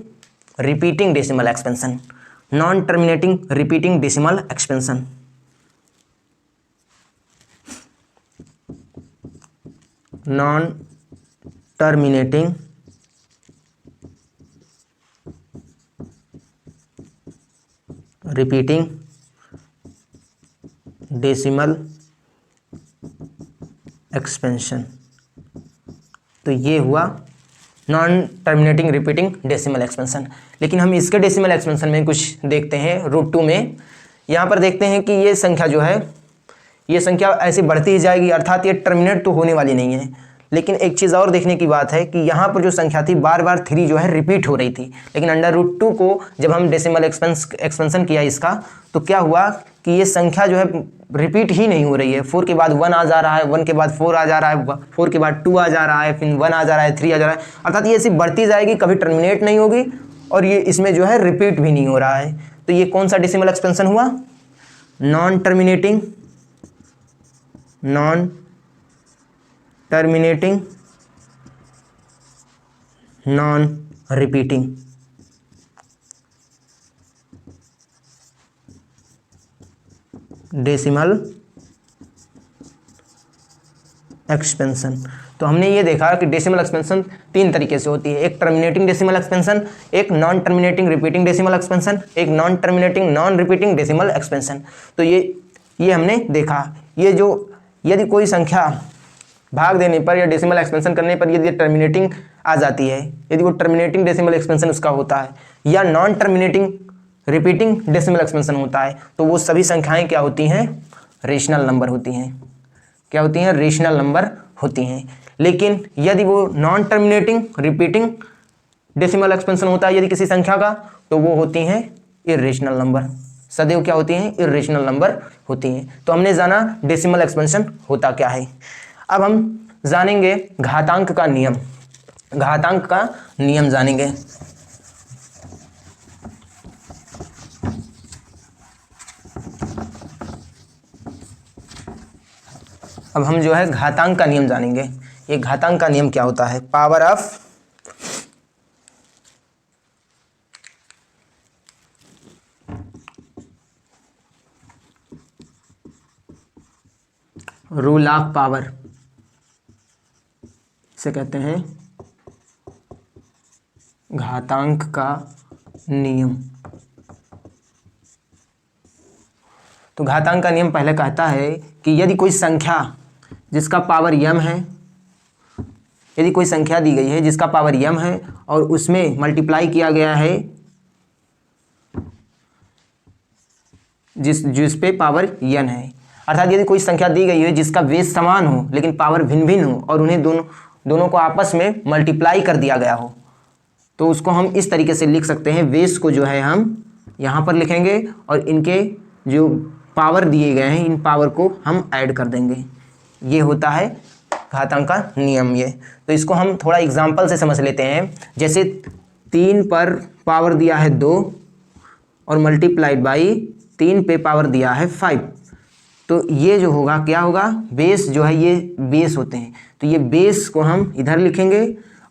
repeating decimal expansion, non terminating repeating decimal expansion. Non terminating repeating decimal expansion. तो ये हुआ non terminating repeating decimal expansion. लेकिन हम इसके डेसिमल एक्सपेंशन में कुछ देखते हैं, √2 में। यहाँ पर देखते हैं कि ये संख्या जो है, ये संख्या ऐसे बढ़ती ही जाएगी, अर्थात ये टर्मिनेट तो होने वाली नहीं है। लेकिन एक चीज़ और देखने की बात है कि यहाँ पर जो संख्या थी बार बार 3 जो है रिपीट हो रही थी। लेकिन √2 को जब हम डेसिमल एक्सपेंशन किया इसका, तो क्या हुआ कि ये संख्या जो है रिपीट ही नहीं हो रही है। 4 के बाद 1 आ जा रहा है, 1 के बाद 4 आ जा रहा है, 4 के बाद 2 आ जा रहा है, फिर 1 आ जा रहा है, 3 आ जा रहा है। अर्थात ये ऐसी बढ़ती जाएगी, कभी टर्मिनेट नहीं होगी और ये इसमें जो है रिपीट भी नहीं हो रहा है। तो ये कौन सा डेसिमल एक्सपेंशन हुआ, non terminating non repeating decimal expansion. तो हमने ये देखा कि डेसिमल एक्सपेंशन 3 तरीके से होती है, एक टर्मिनेटिंग डेसिमल एक्सपेंशन, एक non terminating repeating decimal expansion, एक non terminating non repeating decimal expansion. तो ये ये हमने देखा। ये जो यदि कोई संख्या भाग देने पर या डेसिमल एक्सपेंशन करने पर यदि टर्मिनेटिंग आ जाती है, यदि वो टर्मिनेटिंग डेसिमल एक्सपेंशन उसका होता है या non terminating repeating decimal expansion होता है, तो वो सभी संख्याएं क्या होती हैं? रेशनल नंबर होती हैं। क्या होती हैं? रेशनल नंबर होती हैं। लेकिन यदि वो non terminating repeating decimal expansion होता है यदि किसी संख्या का, तो वो होती हैं इर्रेशनल नंबर। सदैव क्या होती हैं? इर्रेशनल नंबर होती हैं। तो हमने जाना डेसिमल एक्सपेंशन होता क्या है। अब हम जानेंगे घातांक का नियम। घातांक का नियम जानेंगे। अब हम जो है घातांक का नियम जानेंगे। ये घातांक का नियम क्या होता है? Power of rule of power से कहते हैं घातांक का नियम। तो घातांक का नियम पहले कहता है कि यदि कोई संख्या जिसका पावर m है, यदि कोई संख्या दी गई है जिसका पावर m है और उसमें मल्टीप्लाई किया गया है जिस पे पावर n है, अर्थात यदि कोई संख्या दी गई है जिसका बेस समान हो लेकिन पावर भिन्न भिन्न हो और उन्हें दोनों को आपस में मल्टीप्लाई कर दिया गया हो, तो उसको हम इस तरीके से लिख सकते हैं। बेस को जो है हम यहाँ पर लिखेंगे और इनके जो पावर दिए गए हैं इन पावर को हम ऐड कर देंगे। ये होता है घातांक का नियम। ये तो इसको हम थोड़ा एग्जांपल से समझ लेते हैं। जैसे 3 पर पावर दिया है 2 और मल्टीप्लाइड बाई 3 पे पावर दिया है 5, तो ये जो होगा क्या होगा? बेस जो है ये बेस होते हैं, तो ये बेस को हम इधर लिखेंगे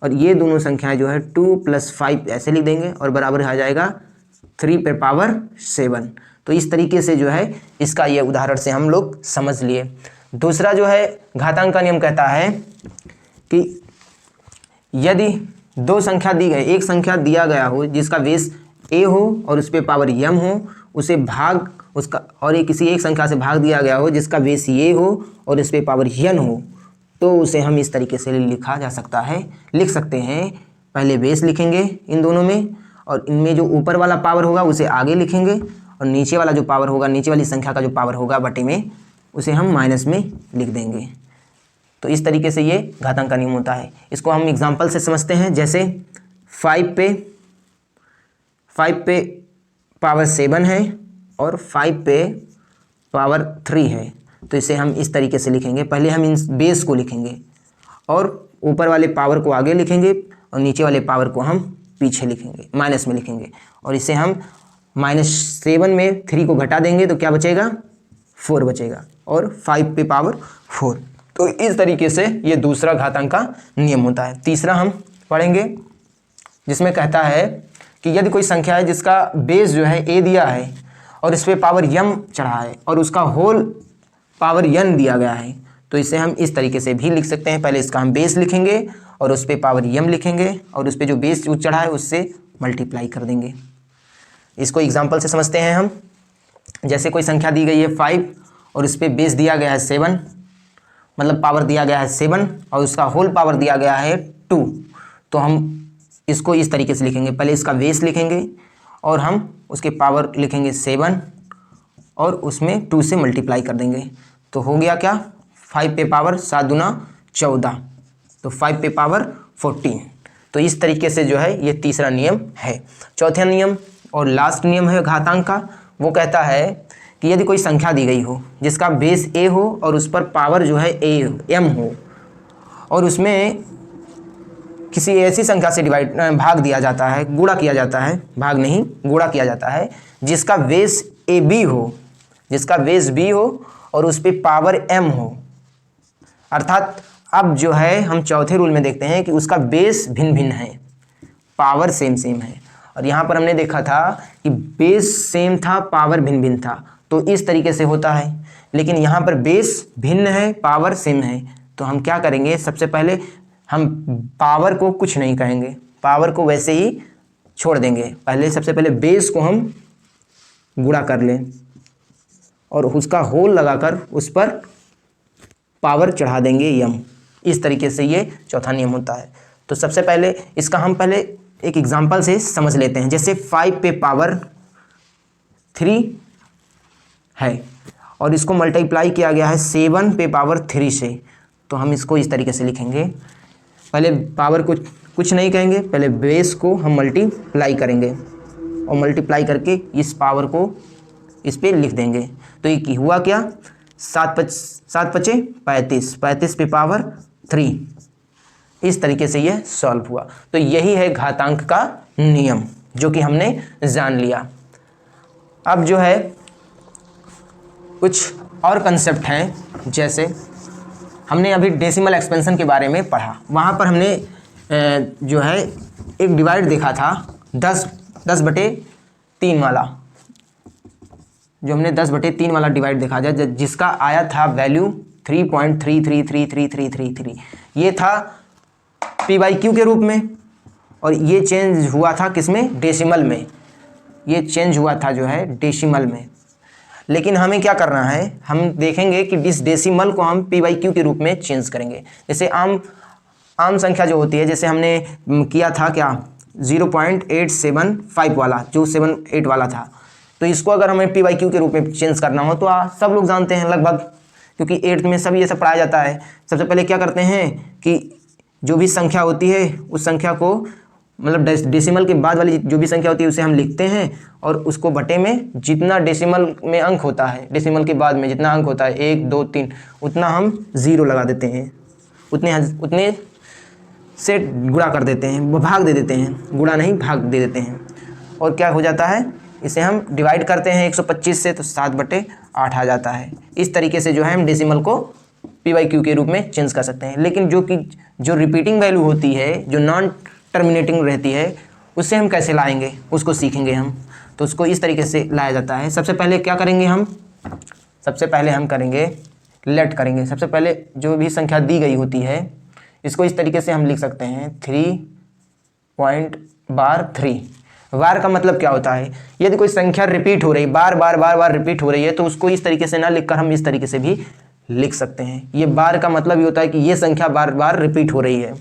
और ये दोनों संख्याएं जो है 2 + 5 ऐसे लिख देंगे और बराबर आ जाएगा 3 पे पावर 7। तो इस तरीके से जो है इसका ये उदाहरण से हम लोग समझ लिए। दूसरा जो है घातांक का नियम कहता है कि यदि दो संख्या दी गई, एक संख्या दिया गया हो जिसका बेस a हो और उस पर पावर m हो, उसे भाग उसका और ये किसी एक संख्या से भाग दिया गया हो जिसका बेस ये हो और इस पर पावर n हो, तो उसे हम इस तरीके से लिखा जा सकता है, लिख सकते हैं। पहले बेस लिखेंगे इन दोनों में और इनमें जो ऊपर वाला पावर होगा उसे आगे लिखेंगे और नीचे वाला जो पावर होगा, नीचे वाली संख्या का जो पावर होगा बटे में, उसे हम माइनस में लिख देंगे। तो इस तरीके से ये घातांक का नियम होता है। इसको हम एग्जांपल से समझते हैं। जैसे 5 पे पावर 7 है और 5 पे पावर 3 है, तो इसे हम इस तरीके से लिखेंगे। पहले हम इन बेस को लिखेंगे और ऊपर वाले पावर को आगे लिखेंगे और नीचे वाले पावर को हम पीछे लिखेंगे, माइनस में लिखेंगे। और इसे हम -7 में 3 को घटा देंगे तो क्या बचेगा? 4 बचेगा और 5 पे पावर 4। तो इस तरीके से ये दूसरा घातांक का नियम होता है। तीसरा हम पढ़ेंगे जिसमें कहता है कि यदि कोई संख्या है जिसका बेस जो है a दिया है और इस पे पावर m चढ़ा है और उसका होल पावर n दिया गया है, तो इसे हम इस तरीके से भी लिख सकते हैं। पहले इसका हम बेस लिखेंगे और उस पर पावर m लिखेंगे और उस पर जो बेस चढ़ा है उससे मल्टीप्लाई कर देंगे। इसको एग्जाम्पल से समझते हैं हम। जैसे कोई संख्या दी गई है 5 और इस पर बेस दिया गया है 7, मतलब पावर दिया गया है 7 और उसका होल पावर दिया गया है 2, तो हम इसको इस तरीके से लिखेंगे। पहले इसका बेस लिखेंगे और हम उसके पावर लिखेंगे 7 और उसमें 2 से मल्टीप्लाई कर देंगे। तो हो गया क्या? 5 पे पावर 7 दूना 14, तो 5 पे पावर 14। तो इस तरीके से जो है ये तीसरा नियम है। चौथा नियम और लास्ट नियम है घातांक का। वो कहता है कि यदि कोई संख्या दी गई हो जिसका बेस a हो और उस पर पावर जो है m हो और उसमें किसी ऐसी संख्या से भाग दिया जाता है, गुणा किया जाता है, भाग नहीं गुणा किया जाता है, जिसका बेस b हो, जिसका बेस b हो और उस पर पावर m हो। अर्थात अब जो है हम चौथे रूल में देखते हैं कि उसका बेस भिन्न भिन्न है, पावर सेम सेम है। और यहाँ पर हमने देखा था कि बेस सेम था, पावर भिन्न भिन्न था, तो इस तरीके से होता है। लेकिन यहाँ पर बेस भिन्न है, पावर सेम है, तो हम क्या करेंगे? सबसे पहले हम पावर को कुछ नहीं कहेंगे, पावर को वैसे ही छोड़ देंगे। सबसे पहले बेस को हम गुणा कर लें, और उसका होल लगाकर उस पर पावर चढ़ा देंगे m। इस तरीके से ये चौथा नियम होता है। तो सबसे पहले इसका हम पहले एक एग्जांपल से समझ लेते हैं। जैसे 5 पे पावर 3 है और इसको मल्टीप्लाई किया गया है 7 पे पावर 3 से, तो हम इसको इस तरीके से लिखेंगे। पहले पावर को कुछ नहीं कहेंगे, पहले बेस को हम मल्टीप्लाई करेंगे और मल्टीप्लाई करके इस पावर को इस पे लिख देंगे। तो ये हुआ क्या, 7 पचे 35, 35 पे पावर 3। इस तरीके से ये सॉल्व हुआ। तो यही है घातांक का नियम जो कि हमने जान लिया। अब जो है कुछ और कंसेप्ट हैं, जैसे हमने अभी डेसिमल एक्सपेंशन के बारे में पढ़ा। वहाँ पर हमने जो है एक डिवाइड देखा था 10/3 वाला, जो हमने 10/3 वाला डिवाइड देखा जाए, जिसका आया था वैल्यू 3.333333। ये था p/q के रूप में और ये चेंज हुआ था किसमें, डेसिमल में। ये चेंज हुआ था जो है डेसिमल में। लेकिन हमें क्या करना है, हम देखेंगे कि इस डेसिमल को हम p/q के रूप में चेंज करेंगे। जैसे आम संख्या जो होती है, जैसे हमने किया था क्या 0.875 वाला, जो 78 वाला था, तो इसको अगर हमें p/q के रूप में चेंज करना हो तो सब लोग जानते हैं लगभग, क्योंकि 8th में सब ये सब पढ़ाया जाता है। सबसे पहले क्या करते हैं कि जो भी संख्या होती है उस संख्या को, मतलब डेसिमल के बाद वाली जो भी संख्या होती है उसे हम लिखते हैं और उसको बटे में जितना डेसिमल में अंक होता है, डेसिमल के बाद में जितना अंक होता है 1 2 3, उतना हम 0 लगा देते हैं, उतने से गुणा कर देते हैं, भाग दे देते हैं, गुणा नहीं भाग दे देते हैं। और क्या हो जाता है, इसे हम डिवाइड करते हैं 125 से, तो 7/8 आ जाता है। इस तरीके से जो है हम डेसिमल को p/q के रूप में चेंज कर सकते हैं। लेकिन जो रिपीटिंग वैल्यू होती है, जो नॉन टर्मिनेटिंग रहती है, उससे हम कैसे लाएंगे उसको सीखेंगे हम। तो उसको इस तरीके से लाया जाता है। सबसे पहले क्या करेंगे हम, सबसे पहले हम करेंगे लेट करेंगे। सबसे पहले जो भी संख्या दी गई होती है इसको इस तरीके से हम लिख सकते हैं 3.3। बार का मतलब क्या होता है, यदि कोई संख्या रिपीट हो रही, बार बार रिपीट हो रही है, तो उसको इस तरीके से ना लिखकर हम इस तरीके से भी लिख सकते हैं। ये बार का मतलब ये होता है कि ये संख्या बार बार रिपीट हो रही है।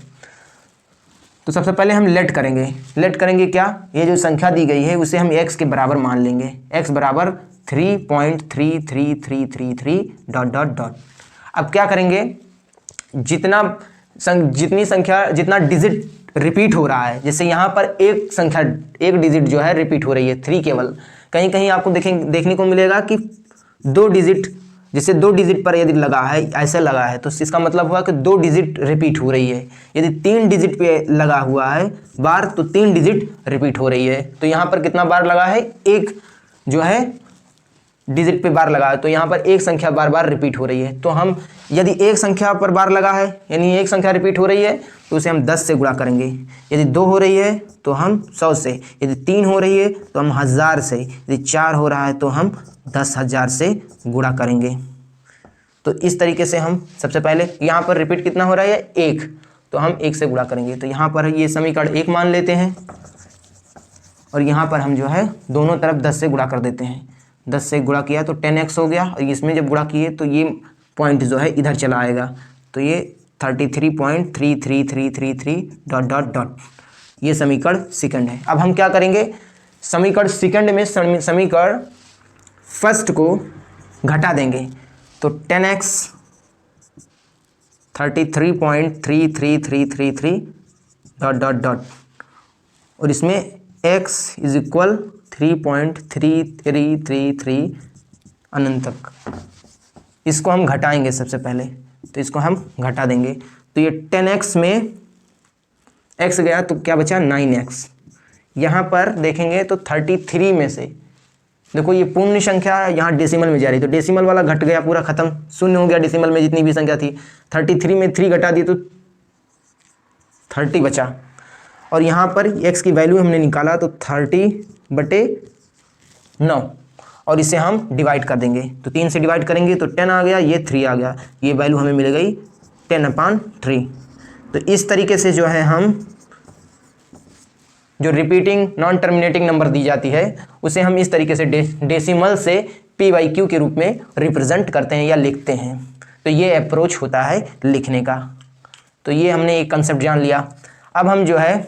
तो सबसे पहले हम लेट करेंगे। लेट करेंगे क्या, ये जो संख्या दी गई है उसे हम x के बराबर मान लेंगे। x बराबर 3.3333 ... अब क्या करेंगे, जितना डिजिट रिपीट हो रहा है, जैसे यहाँ पर एक डिजिट जो है रिपीट हो रही है 3 केवल। कहीं कहीं आपको देखने को मिलेगा कि 2 डिजिट, जैसे 2 डिजिट पर यदि लगा है, ऐसे लगा है, तो इसका मतलब हुआ कि 2 डिजिट रिपीट हो रही है। यदि 3 डिजिट पे लगा हुआ है बार, तो 3 डिजिट रिपीट हो रही है। तो यहाँ पर कितना बार लगा है, एक जो है डिजिट पे बार लगा है, तो यहाँ पर एक संख्या बार बार रिपीट हो रही है। तो हम यदि एक संख्या पर बार लगा है, यानी एक संख्या रिपीट हो रही है, तो उसे हम 10 से गुणा करेंगे। यदि 2 हो रही है तो हम 100 से, यदि 3 हो रही है तो हम 1000 से, यदि 4 हो रहा है तो हम 10,000 से गुणा करेंगे। तो इस तरीके से हम सबसे पहले यहाँ पर रिपीट कितना हो रहा है 1, तो हम 1 से गुणा करेंगे। तो यहाँ पर ये समीकरण 1 मान लेते हैं और यहाँ पर हम जो है दोनों तरफ 10 से गुणा कर देते हैं। 10 से गुणा किया तो 10x हो गया, और इसमें जब गुणा किए तो ये पॉइंट जो है इधर चला आएगा, तो ये 33.33333 ... ये समीकरण सेकंड है। अब हम क्या करेंगे, समीकरण सेकंड में समीकरण फर्स्ट को घटा देंगे। तो 10x 33.33333 ... और इसमें x = 3.3333 अनंत तक। इसको हम घटाएंगे सबसे पहले, तो इसको हम घटा देंगे। तो ये 10x में x गया तो क्या बचा 9x। यहाँ पर देखेंगे तो 33 में से, देखो ये पूर्ण संख्या यहाँ डेसिमल में जा रही, तो डेसिमल वाला घट गया, पूरा खत्म, शून्य हो गया। डेसिमल में जितनी भी संख्या थी, 33 में 3 घटा दी तो 30 बचा। और यहाँ पर x की वैल्यू हमने निकाला तो 30/9, और इसे हम डिवाइड कर देंगे। तो 3 से डिवाइड करेंगे तो 10 आ गया, ये 3 आ गया, ये वैल्यू हमें मिल गई 10/3। तो इस तरीके से जो है हम जो रिपीटिंग नॉन टर्मिनेटिंग नंबर दी जाती है उसे हम इस तरीके से डेसिमल से p/q के रूप में रिप्रेजेंट करते हैं या लिखते हैं। तो ये अप्रोच होता है लिखने का। तो ये हमने एक कंसेप्ट जान लिया। अब हम जो है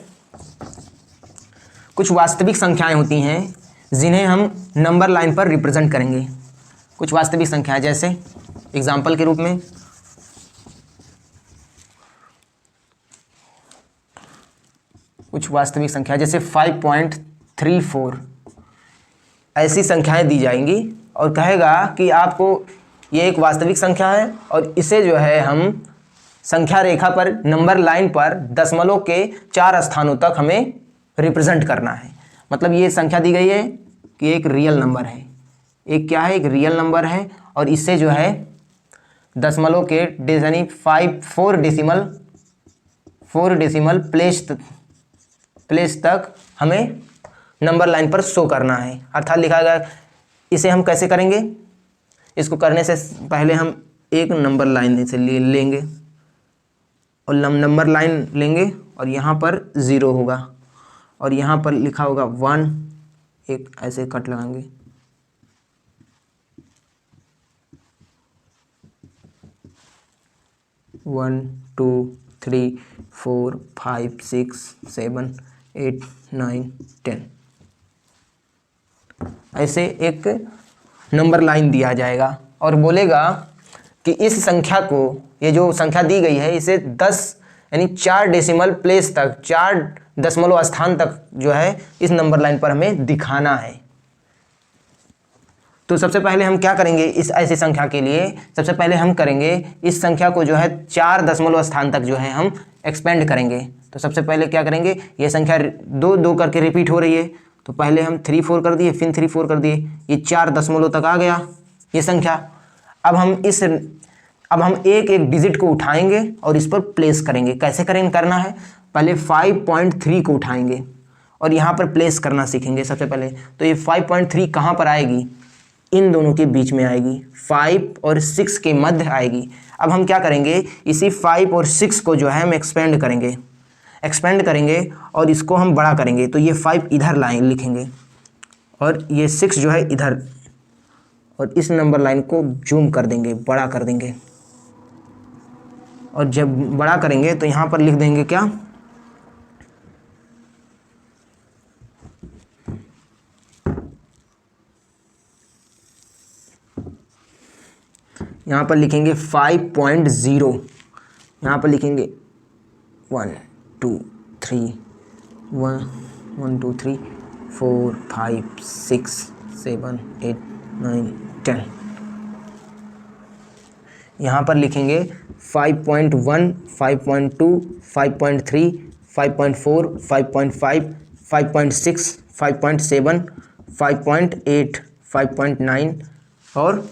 कुछ वास्तविक संख्याएं होती हैं जिन्हें हम नंबर लाइन पर रिप्रेजेंट करेंगे। कुछ वास्तविक संख्याएं जैसे एग्जाम्पल के रूप में कुछ वास्तविक संख्या जैसे 5.34 ऐसी संख्याएं दी जाएंगी और कहेगा कि आपको ये एक वास्तविक संख्या है और इसे जो है हम संख्या रेखा पर नंबर लाइन पर दशमलव के 4 स्थानों तक हमें रिप्रेजेंट करना है। मतलब ये संख्या दी गई है कि एक रियल नंबर है, एक क्या है, एक रियल नंबर है और इससे जो है दशमलव के यानी 4 डेसिमल प्लेस तक हमें नंबर लाइन पर शो करना है। अर्थात लिखा गया। इसे हम कैसे करेंगे? इसको करने से पहले हम एक नंबर लाइन से लेंगे और नंबर लाइन लेंगे और यहाँ पर 0 होगा और यहाँ पर लिखा होगा 1, एक ऐसे कट लगाएंगे। वन 2 3 4 5 6 7 8 9 10 ऐसे एक नंबर लाइन दिया जाएगा और बोलेगा कि इस संख्या को, ये जो संख्या दी गई है, इसे 10 यानी 4 डेसिमल प्लेस तक, 4 दशमलव स्थान तक जो है इस नंबर लाइन पर हमें दिखाना है। तो सबसे पहले हम क्या करेंगे इस ऐसी संख्या के लिए? सबसे पहले हम करेंगे इस संख्या को जो है 4 दशमलव स्थान तक जो है हम एक्सपेंड करेंगे। तो सबसे पहले क्या करेंगे, ये संख्या 2 करके रिपीट हो रही है तो पहले हम 3 4 कर दिए, फिर 3 4 कर दिए, ये 4 दशमलव तक आ गया ये संख्या। अब हम एक एक डिजिट को उठाएंगे और इस पर प्लेस करेंगे। कैसे करना है? पहले 5.3 को उठाएंगे और यहाँ पर प्लेस करना सीखेंगे सबसे पहले। तो ये 5.3 कहाँ पर आएगी? इन दोनों के बीच में आएगी, 5 और 6 के मध्य आएगी। अब हम क्या करेंगे, इसी 5 और 6 को जो है हम एक्सपेंड करेंगे और इसको हम बड़ा करेंगे। तो ये 5 इधर लाइन लिखेंगे और ये 6 जो है इधर, और इस नंबर लाइन को जूम कर देंगे, बड़ा कर देंगे। और जब बड़ा करेंगे तो यहाँ पर लिख देंगे क्या, यहाँ पर लिखेंगे 5.0, यहाँ पर लिखेंगे 1 2 3 1 2 3 4 5 6 7 8 9 10। यहाँ पर लिखेंगे 5.1 5.2 5.3 5.4 5.5 5.6 5.7 5.8 5.9 और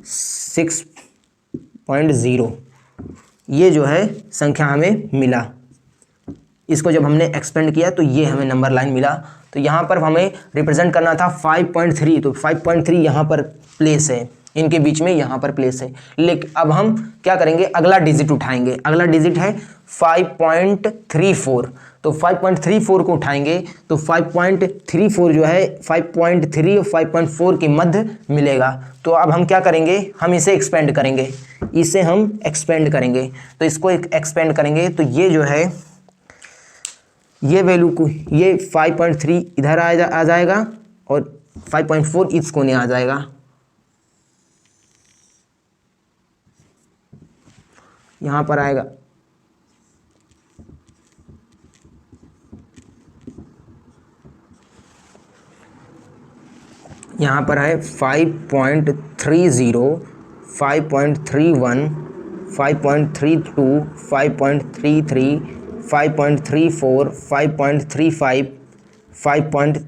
6.0। ये जो है संख्या हमें मिला। इसको जब हमने एक्सपेंड किया तो ये हमें नंबर लाइन मिला। तो यहाँ पर हमें रिप्रेजेंट करना था 5.3, तो 5.3 यहाँ पर प्लेस है, इनके बीच में यहाँ पर प्लेस है। लेकिन अब हम क्या करेंगे, अगला डिजिट उठाएंगे। अगला डिजिट है 5.34, तो 5.34 को उठाएंगे तो 5.34 जो है 5.3 और 5.4 के मध्य मिलेगा। तो अब हम क्या करेंगे, हम इसे एक्सपेंड करेंगे, तो इसको एक्सपेंड करेंगे तो ये जो है ये वैल्यू को, ये 5.3 इधर आ जाएगा और 5.4 इस कोने आ जाएगा। यहाँ पर आएगा, यहाँ पर है 5.30 5.31 5.32 5.33 5.34 5.35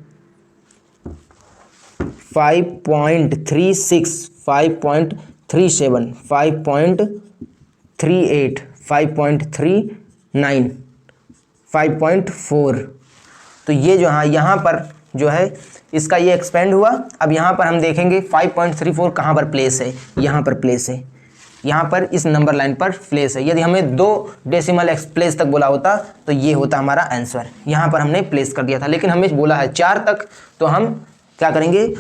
5.36 5.37 5.38 5.39 5.4। तो ये जो यहाँ पर जो है इसका ये एक्सपेंड हुआ। अब यहाँ पर हम देखेंगे 5.34 कहाँ पर प्लेस है, यहाँ पर प्लेस है, यहाँ पर इस नंबर लाइन पर प्लेस है। यदि हमें 2 डेसिमल प्लेस तक बोला होता तो ये होता हमारा आंसर। यहाँ पर हमने प्लेस कर दिया था, लेकिन हमें बोला है 4 तक, तो हम क्या करेंगे,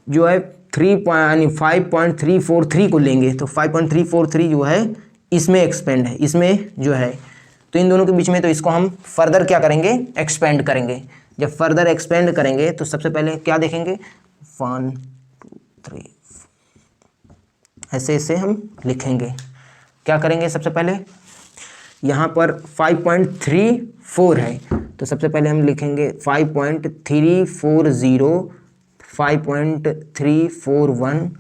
जो है यानी 5.343 को लेंगे तो 5.343 जो है इसमें एक्सपेंड है, इसमें जो है, तो इन दोनों के बीच में, तो इसको हम फर्दर क्या करेंगे, एक्सपेंड करेंगे। जब फर्दर एक्सपेंड करेंगे तो सबसे पहले क्या देखेंगे, 1 2 3 ऐसे ऐसे हम लिखेंगे। क्या करेंगे, सबसे पहले यहाँ पर 5.34 है तो सबसे पहले हम लिखेंगे 5.340, 5.341,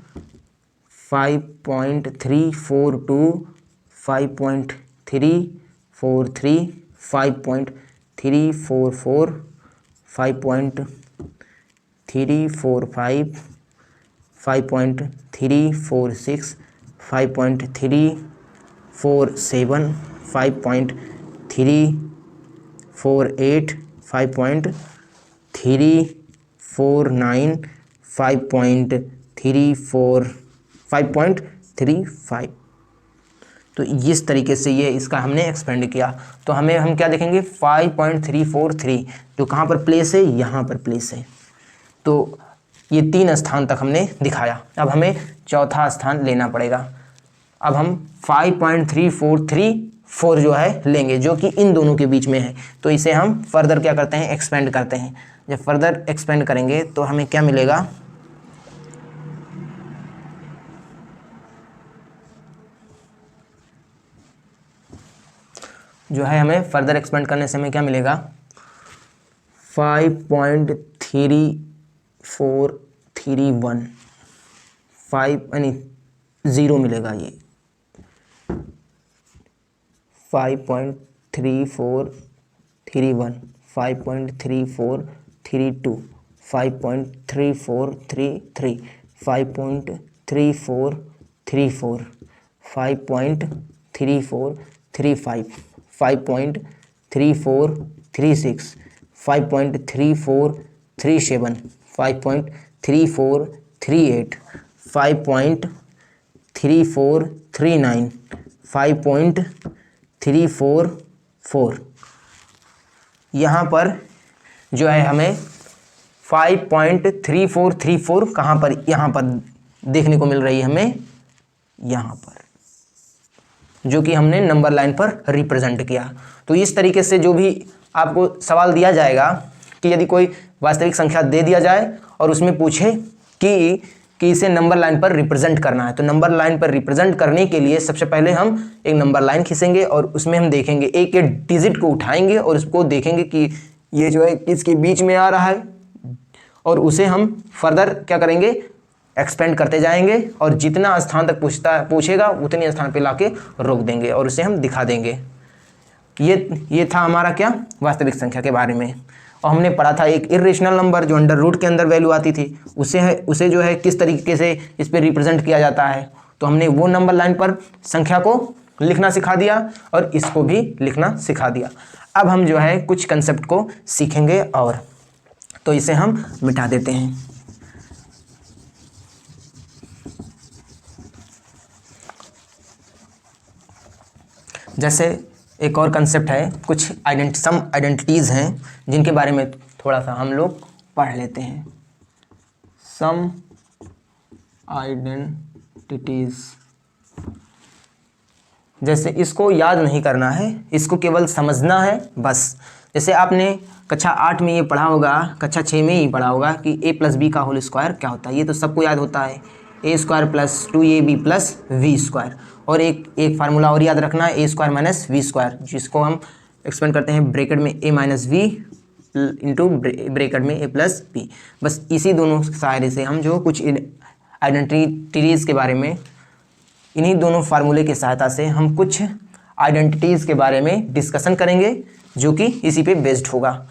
5.342, 5.343, 5.344, 5.345, 5.346, 5.347, 5.348, 5.349, 5.35। तो इस तरीके से ये इसका हमने एक्सपेंड किया। तो हम क्या देखेंगे, 5.343 जो कहाँ पर प्लेस है, यहाँ पर प्लेस है। तो ये 3 स्थान तक हमने दिखाया। अब हमें चौथा स्थान लेना पड़ेगा। अब हम 5.3434 जो है लेंगे, जो कि इन दोनों के बीच में है। तो इसे हम फर्दर क्या करते हैं, एक्सपेंड करते हैं। जब फर्दर एक्सपेंड करेंगे तो हमें क्या मिलेगा, जो है हमें फर्दर एक्सपेंड करने से हमें क्या मिलेगा, 5.3431, 5 यानी 0 मिलेगा। ये 5.3431, 5.3432, 5.3433, 5.3434, 5.3435, 5.3436, 5.3437, 5.3438, 5.3439, 5.344। यहाँ पर जो है हमें 5.3434 कहाँ पर, यहाँ पर देखने को मिल रही है हमें, यहाँ पर, जो कि हमने नंबर लाइन पर रिप्रेजेंट किया। तो इस तरीके से जो भी आपको सवाल दिया जाएगा कि यदि कोई वास्तविक संख्या दे दिया जाए और उसमें पूछे कि इसे नंबर लाइन पर रिप्रेजेंट करना है, तो नंबर लाइन पर रिप्रेजेंट करने के लिए सबसे पहले हम एक नंबर लाइन खींचेंगे और उसमें हम देखेंगे, एक एक डिजिट को उठाएंगे और उसको देखेंगे कि ये जो है इसके बीच में आ रहा है, और उसे हम फर्दर क्या करेंगे, एक्सपेंड करते जाएंगे और जितना स्थान तक पूछेगा उतने स्थान पे लाके रोक देंगे और उसे हम दिखा देंगे। ये था हमारा क्या, वास्तविक संख्या के बारे में। और हमने पढ़ा था एक इरेशनल नंबर जो अंडर रूट के अंदर वैल्यू आती थी, उसे जो है किस तरीके से इस पर रिप्रेजेंट किया जाता है। तो हमने वो नंबर लाइन पर संख्या को लिखना सिखा दिया और इसको भी लिखना सिखा दिया। अब हम जो है कुछ कंसेप्ट को सीखेंगे, और तो इसे हम मिटा देते हैं। जैसे एक और कंसेप्ट है, कुछ सम आइडेंटिटीज़ हैं जिनके बारे में थोड़ा सा हम लोग पढ़ लेते हैं। सम आइडेंटिटीज़, जैसे इसको याद नहीं करना है, इसको केवल समझना है बस। जैसे आपने कक्षा 8 में ये पढ़ा होगा, कक्षा 6 में ही पढ़ा होगा कि a + b का होल स्क्वायर क्या होता है। ये तो सबको याद होता है, a² + 2ab + v²। और एक फार्मूला और याद रखना है, a² - v², जिसको हम एक्सपेंड करते हैं ब्रैकेट में a - v इंटू ब्रैकेट में a + b। बस इसी दोनों सहारे से हम जो कुछ आइडेंटिटीज़ के बारे में, इन्हीं दोनों फार्मूले की सहायता से हम कुछ आइडेंटिटीज़ के बारे में डिस्कशन करेंगे, जो कि इसी पे बेस्ड होगा,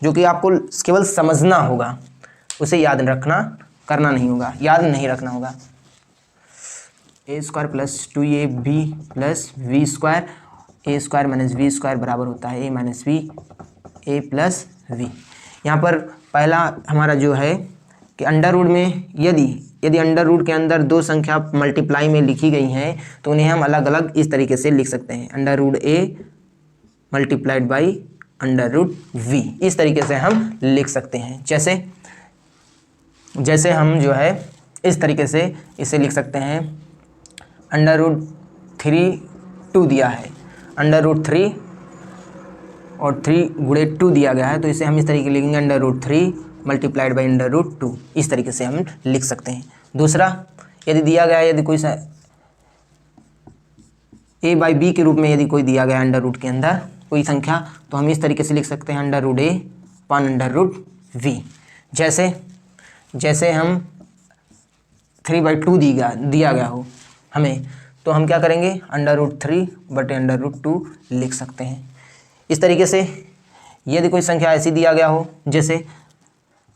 जो कि आपको केवल समझना होगा, उसे याद करना नहीं होगा, याद नहीं रखना होगा। a² + 2ab + v², a² - v² बराबर होता है a - v, a + v। यहाँ पर पहला हमारा जो है कि अंडर रूट में यदि अंडर रूट के अंदर दो संख्या मल्टीप्लाई में लिखी गई हैं तो उन्हें हम अलग अलग इस तरीके से लिख सकते हैं, √a × √v। इस तरीके से हम लिख सकते हैं। जैसे हम जो है इस तरीके से इसे लिख सकते हैं, √3 2 दिया है, √3 और 3 गुणे 2 दिया गया है, तो इसे हम इस तरीके लिखेंगे √3 मल्टीप्लाइड बाई √2, इस तरीके से हम लिख सकते हैं। दूसरा, यदि दिया गया है, यदि कोई a बाई बी के रूप में यदि कोई दिया गया है अंडर रूट के अंदर कोई संख्या, तो हम इस तरीके से लिख सकते हैं √a पान √v। जैसे हम 3/2 दिया गया हो हमें, तो हम क्या करेंगे, √3 बटे √2 लिख सकते हैं। इस तरीके से यदि कोई संख्या ऐसी दिया गया हो जैसे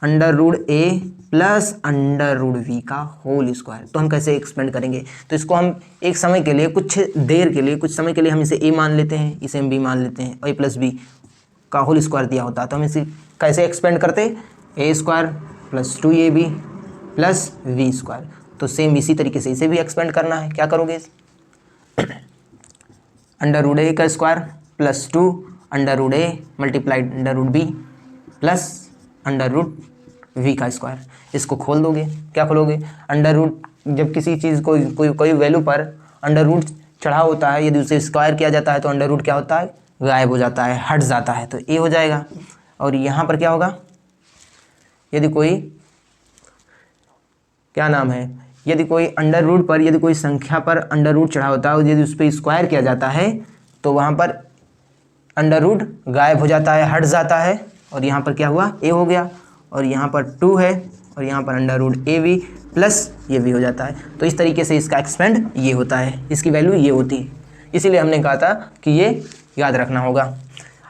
√a प्लस √v का होल स्क्वायर, तो हम कैसे एक्सपेंड करेंगे, तो इसको हम एक समय के लिए, कुछ समय के लिए हम इसे a मान लेते हैं, इसे हम b मान लेते हैं, और a प्लस b का होल स्क्वायर दिया होता है, तो हम इसे कैसे एक्सपेंड करते, a² plus 2ab plus v²। तो सेम इसी तरीके से इसे भी एक्सपेंड करना है। क्या करोगे, √a का square plus 2 √a multiplied √b plus √v का स्क्वायर, इसको खोल दोगे। क्या खोलोगे, जब किसी चीज़ को कोई वैल्यू पर √ चढ़ा होता है, यदि उसे स्क्वायर किया जाता है तो √ क्या होता है, गायब हो जाता है, हट जाता है, तो a हो जाएगा। और यहाँ पर क्या होगा, यदि कोई क्या नाम है, यदि कोई √ पर यदि कोई संख्या पर √ चढ़ा होता है और यदि उस पर स्क्वायर किया जाता है तो वहाँ पर √ गायब हो जाता है, हट जाता है, और यहाँ पर क्या हुआ, a हो गया, और यहाँ पर 2 है, और यहाँ पर √ab प्लस ये भी हो जाता है। तो इस तरीके से इसका एक्सपेंड ये होता है, इसकी वैल्यू ये होती है, इसीलिए हमने कहा था कि ये याद रखना होगा।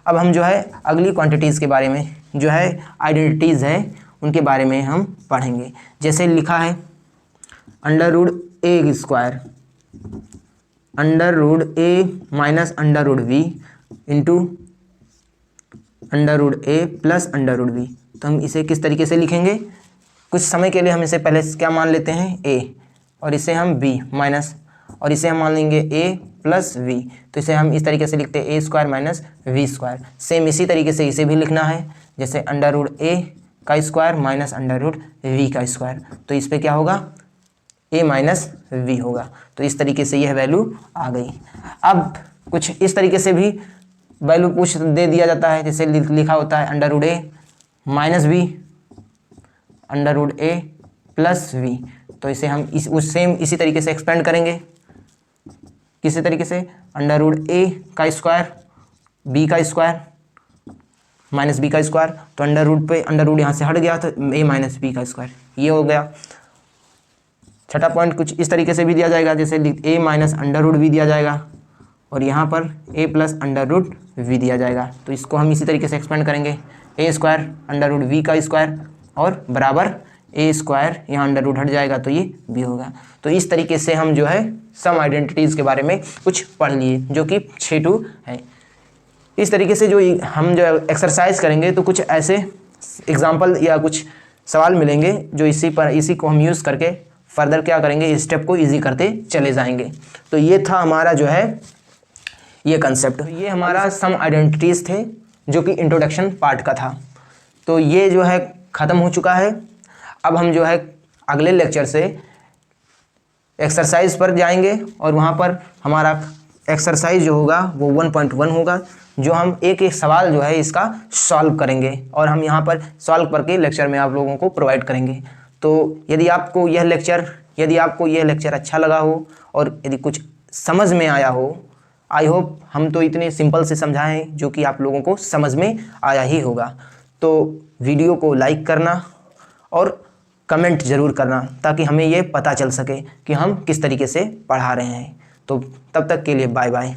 अब हम जो है अगली क्वांटिटीज़ के बारे में, जो है आइडेंटिटीज़ है, उनके बारे में हम पढ़ेंगे। जैसे लिखा है √a² √a minus √v into √a plus √v, तो हम इसे किस तरीके से लिखेंगे, कुछ समय के लिए हम इसे पहले क्या मान लेते हैं, a, और इसे हम b माइनस, और इसे हम मान लेंगे a प्लस v, तो इसे हम इस तरीके से लिखते हैं a² माइनस v²। सेम इसी तरीके से इसे भी लिखना है, जैसे √a का स्क्वायर माइनस √v का स्क्वायर, तो इस पर क्या होगा, a माइनस v होगा। तो इस तरीके से यह वैल्यू आ गई। अब कुछ इस तरीके से भी वैल्यू कुछ दे दिया जाता है, जैसे लिखा होता है √a minus v √a plus v, तो इसे हम सेम इसी तरीके से एक्सपेंड करेंगे। किसी तरीके से √a का स्क्वायर b का स्क्वायर माइनस b का स्क्वायर, तो √ पे √ यहाँ से हट गया, तो a माइनस b का स्क्वायर, ये हो गया। छठा पॉइंट कुछ इस तरीके से भी दिया जाएगा, जैसे a माइनस √v दिया जाएगा, और यहाँ पर a प्लस √v दिया जाएगा, तो इसको हम इसी तरीके से एक्सपेंड करेंगे, a² √v का स्क्वायर और बराबर a², यहाँ √ हट जाएगा तो ये b होगा। तो इस तरीके से हम जो है सम आइडेंटिटीज़ के बारे में कुछ पढ़ लिए, जो कि 6-2 है। इस तरीके से जो हम जो एक्सरसाइज करेंगे तो कुछ ऐसे एग्जाम्पल या कुछ सवाल मिलेंगे जो इसी को हम यूज़ करके फर्दर क्या करेंगे, इस स्टेप को ईजी करते चले जाएंगे। तो ये था हमारा जो है ये कंसेप्ट, ये हमारा सम आइडेंटिटीज़ थे जो कि इंट्रोडक्शन पार्ट का था। तो ये जो है ख़त्म हो चुका है। अब हम जो है अगले लेक्चर से एक्सरसाइज पर जाएंगे, और वहाँ पर हमारा एक्सरसाइज जो होगा वो 1.1 होगा, जो हम एक एक सवाल जो है इसका सॉल्व करेंगे, और हम यहाँ पर सॉल्व करके लेक्चर में आप लोगों को प्रोवाइड करेंगे। तो यदि आपको यह लेक्चर अच्छा लगा हो और यदि कुछ समझ में आया हो, आई होप हम तो इतने सिंपल से समझाएं जो कि आप लोगों को समझ में आया ही होगा। तो वीडियो को लाइक करना और कमेंट ज़रूर करना, ताकि हमें ये पता चल सके कि हम किस तरीके से पढ़ा रहे हैं। तो तब तक के लिए बाय बाय।